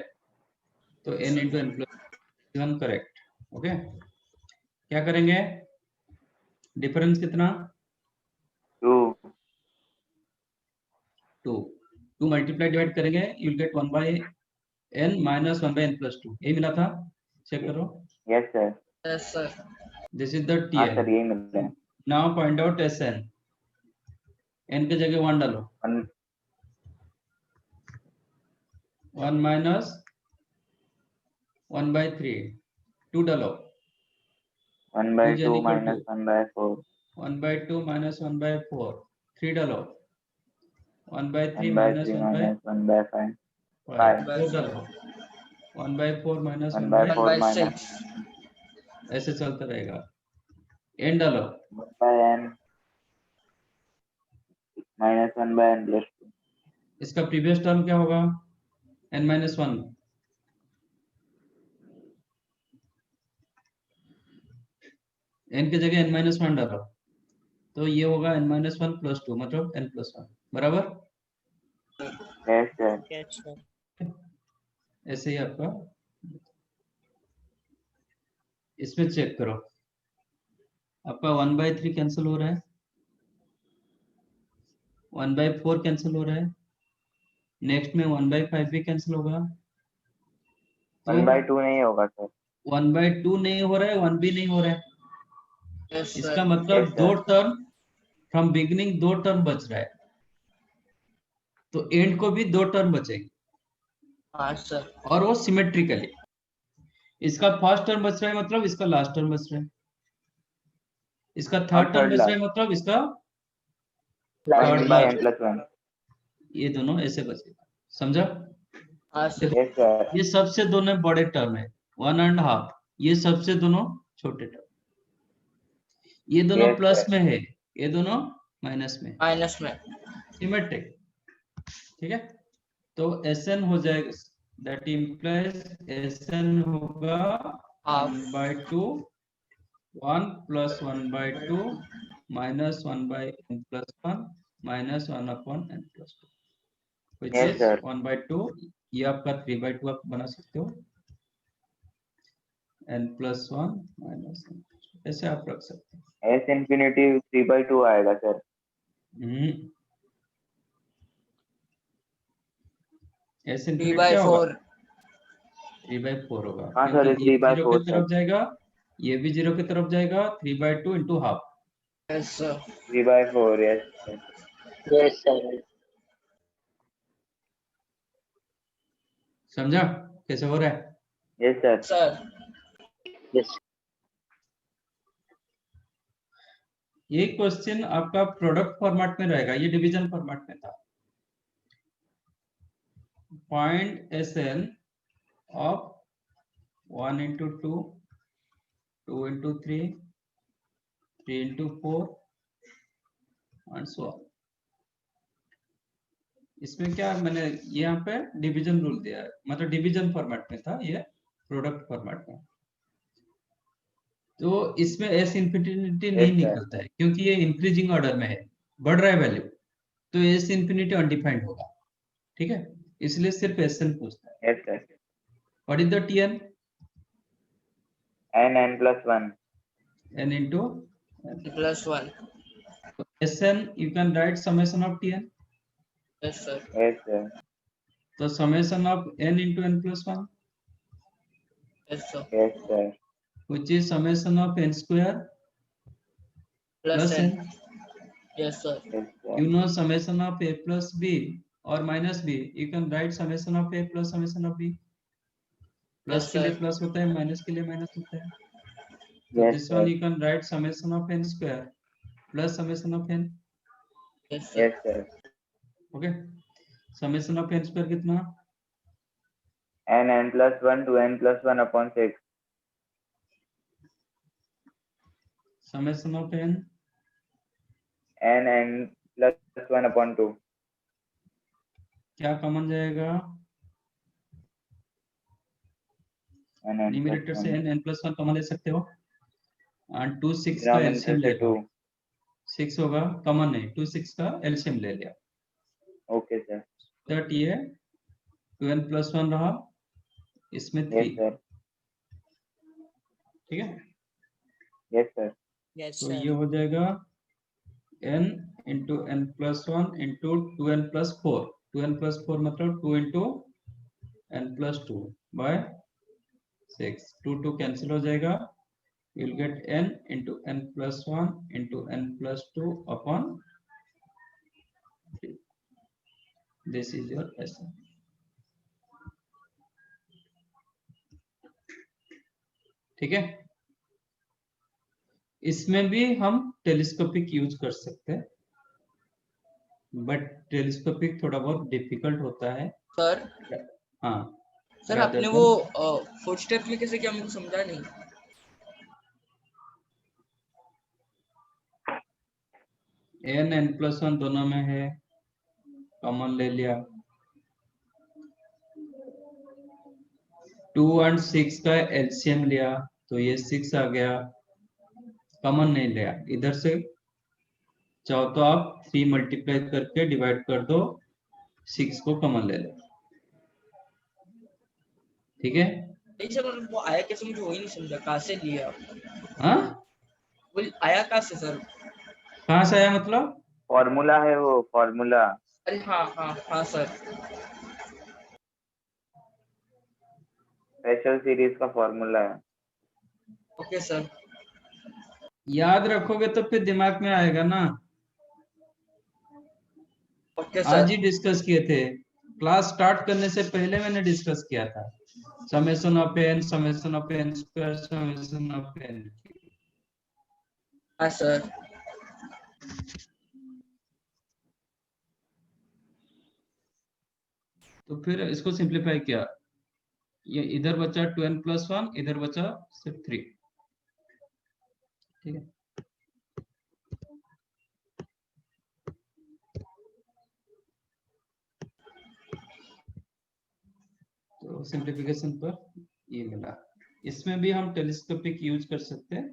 S1: तो n into N plus 1 correct. Okay, क्या करेंगे? डिफरेंस कितना?
S3: 2
S1: 2 मल्टीप्लाई डिवाइड करेंगे, you will get 1/n minus 1/n+2। यही मिला था, चेक करो।
S3: Yes sir.
S2: Yes sir.
S1: This is the
S3: हाँ
S1: TN।
S3: सर, यही मिलते हैं।
S1: Now find out SN। n के जगह 1 डालो, 1 माइनस 1/3, 2 डालो,
S3: 1/2 माइनस 1/4,
S1: 1/2 माइनस 1/4, 3 डालो, 1/3
S3: 1/3
S1: माइनस
S3: 1/5,
S1: 1/5, 4 डालो, 1/4 माइनस
S3: 1/4
S2: 1/6।
S1: ऐसे चलता रहेगा। n डालो,
S3: 1/n माइनस 1/n+2।
S1: इसका प्रीवियस टर्म क्या होगा? n-1। n की जगह n-1 डालो, तो ये होगा n-1+2, मतलब n+1 बराबर।
S3: Yes sir.
S4: Catch sir.
S1: ऐसे ही आपका इसमें चेक करो, आपका 1/3 कैंसिल हो रहा है, 1/4 कैंसिल हो रहा है, नेक्स्ट में 1/5 भी कैंसिल होगा, तो
S3: 1/2 नहीं होगा सर।
S1: 1/2 नहीं हो रहा है, 1 भी नहीं हो रहा है।
S2: यस
S1: इसका
S2: सर।
S1: मतलब
S3: Yes, sir.
S1: दो टर्म फ्रॉम बिगिनिंग, 2 टर्म बच रहा है, तो एंड को भी 2 टर्म बचेगी,
S2: हाँ सर।
S1: और वो सिमेट्रिकली। इसका फर्स्ट टर्म बच रहा है, मतलब इसका लास्ट टर्म बच रहा है, इसका थर्ड टर्म
S3: third
S1: बच रहा है,
S3: last।
S1: मतलब इसका
S3: 1/n+1।
S1: ये दोनों ऐसे बचेगा, समझा?
S2: हाँ सर।
S3: Yes sir.
S1: ये सबसे दोनों बड़े टर्म है, 1.5, ये सबसे दोनों छोटे टर्म, ये दोनों
S3: Yes,
S1: प्लस
S3: sir.
S1: में है, ये दोनों माइनस में,
S2: माइनस में।
S1: सिमेट्रिक। ठीक है, तो SN हो जाएगा, दैट इंप्लाइज SN होगा
S2: half
S1: 1 by 2 1 plus 1 by 2 minus 1 by n plus 1 minus 1 upon n plus 2 which
S3: Yes,
S1: is
S3: sir.
S1: 1 by 2 ये आपका 3 by 2 आप बना सकते हो n plus 1 minus n plus 2 ऐसे आप रख सकते हो
S3: S infinity 3/2 आएगा सर.
S1: S
S2: 3
S1: infinity
S2: by
S1: क्या होगा
S2: 4
S1: 3 by 4 होगा
S3: हाँ
S1: क्योंकि
S3: सर,
S1: ये
S3: 3 by
S1: 0
S3: 4
S1: की तरफ
S3: सर.
S1: जाएगा ये भी 0 की तरफ जाएगा 3 by 2 into half
S2: yes sir
S3: 3 by 4. Yes, sir.
S6: Yes, sir.
S1: समझा कैसे हो रहा है
S3: Yes, sir.
S2: sir
S6: Yes.
S1: ये क्वेश्चन आपका प्रोडक्ट फॉर्मेट में रहेगा ये डिवीजन फॉर्मेट में था point SN of 1 into 2 2 into 3 3 into 4 and so on इसमें क्या मैंने यहाँ पे डिवीजन रूल दिया है मतलब डिवीजन फॉर्मेट में था ये प्रोडक्ट फॉर्मेट में तो इसमें S इंफिनिटी नहीं
S3: Yes, sir.
S1: निकलता है क्योंकि ये इंक्रीजिंग ऑर्डर में है बढ़ रहा है वैल्यू तो S इंफिनिटी अनडिफाइंड होगा ठीक है इसलिए सिर्फ SN पूछता है
S3: Yes, sir.
S1: What is the TN
S3: N plus 1.
S1: N into
S2: plus 1
S1: SN you can write summation of TN
S2: yes sir
S3: Yes, sir.
S1: तो summation of N into N plus 1
S2: yes sir
S3: Yes, sir.
S1: which is summation of N square
S2: plus
S1: plus
S2: n
S1: N
S2: yes sir
S3: Yes, sir.
S1: you know summation of A plus B or minus B you can write summation of A plus summation of B plus
S2: Yes,
S1: के लिए
S2: sir.
S1: Plus होता है minus के लिए minus होता है तो
S3: Yes,
S1: this
S3: sir.
S1: One you can write summation of n square plus summation of n
S2: yes sir
S3: Yes, sir.
S1: Okay summation of n square कितना
S3: N plus 1 to n plus 1 upon 6.
S1: Summation of n
S3: N plus 1 upon 2.
S1: क्या common जाएगा
S3: N plus
S1: numerator से
S3: 1.
S1: n n plus 1 common ले सकते हो और 2 6 का
S3: Denominator
S1: LCM
S3: से
S1: ले लो
S3: 2.
S1: 6 होगा कॉमन नहीं 2 6 का एलसीएम ले लिया
S3: Okay, sir.
S1: दैट ये 2n plus 1 रहा इसमें 3
S3: Yes, sir.
S1: ठीक है
S3: Yes, sir.
S4: yes
S1: तो
S4: sir
S1: ये हो जाएगा n into n plus 1 into 2n plus 4 2n plus 4 मतलब 2 into n plus 2 by 6 2 2 cancel हो जाएगा you will get n into n plus 1 into n plus 2 upon 3 this is your SN ठीक है इसमें भी हम टेलीस्कोपिक यूज कर सकते हैं बट टेलीस्कोपिक थोड़ा बहुत डिफिकल्ट होता है
S2: sir
S1: हाँ
S2: सर
S1: rather
S2: आपने
S1: than-
S2: वो फुटस्टेप में कैसे किया मुझे समझा नहीं
S1: n n plus 1 दोनों में है कॉमन ले लिया 2 और 6 का एलसीएम लिया तो ये 6 आ गया कॉमन नहीं लिया इधर से चाहो तो आप 3 मल्टीप्लाई करके डिवाइड कर दो 6 को कॉमन ले लो ठीक है
S2: नहीं सर मतलब वो आया कैसे मुझे वही नहीं समझा कहाँ से लिया
S1: हाँ
S2: वो आया कहाँ से सर
S1: कहाँ से आया मतलब
S3: फॉर्मूला है वो फॉर्मूला.
S2: अरे हाँ हाँ हाँ सर
S3: स्पेशल सीरीज का फॉर्मूला है.
S2: ओके सर
S1: याद रखोगे तो फिर दिमाग में आएगा ना
S2: ओके
S1: आज
S2: सर
S1: ही डिस्कस किए थे क्लास स्टार्ट करने से पहले मैंने डिस्कस किया था summation of n square summation of n
S2: हाँ सर
S1: तो फिर इसको सिंप्लीफाई किया ये इधर बचा 2n plus 1 इधर बचा सिर्फ 3 ठीक है तो सिंप्लीफिकेशन पर ये मिला इसमें भी हम टेलीस्कोपिक यूज कर सकते हैं,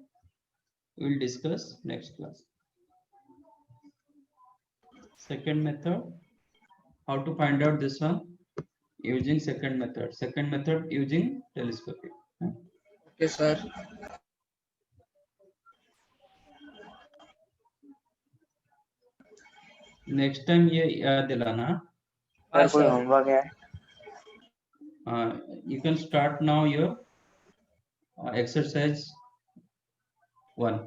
S1: will discuss next class. Second method, how to find out this one using second method using telescopic.
S2: Okay sir.
S1: Next time ये याद दिलाना.
S3: सर कोई
S2: sir.
S3: होमवर्क है?
S1: You can start now your exercise 1.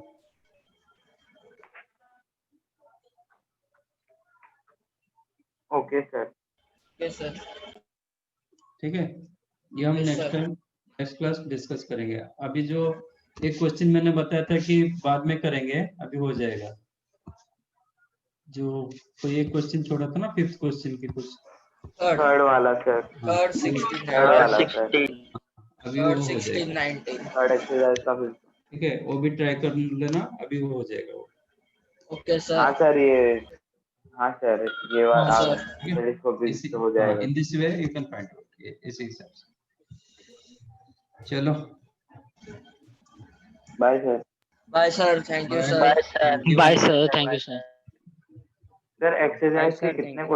S3: Okay sir.
S2: Okay sir.
S1: ठीक है, ये हम
S2: Yes,
S1: next
S2: sir.
S1: Time next class discuss करेंगे. अभी जो एक क्वेश्चन मैंने बताया था कि बाद में करेंगे, अभी हो जाएगा. जो कोई एक क्वेश्चन छोड़ा था ना, 5th क्वेश्चन की कुछ.
S2: थर्ड
S3: थर्ड वाला सर.
S2: थर्ड 16
S3: थर्ड वाला सर.
S1: अभी वो
S2: थर्ड
S1: हो
S2: 16
S1: जाएगा.
S2: 19.
S3: थर्ड एक्सरसाइज का फिर.
S1: ठीक है, वो भी ट्राई कर लेना, अभी वो हो जाएगा वो.
S2: ओके
S3: हाँ
S2: सर.
S3: सर ये. हाँ सर ये वाला
S2: हाँ, सर.
S3: टेलीस्कोपिक
S1: इसी
S3: हो जाएगा.
S1: In this way you can find out, इसी हिसाब से. चलो,
S3: bye sir.
S2: Bye sir. Thank you
S1: Bye.
S2: Sir.
S1: Thank you.
S7: Bye sir, thank you sir.
S3: Sir exercise
S7: Bye,
S3: के
S7: sir.
S3: कितने
S7: Thank you.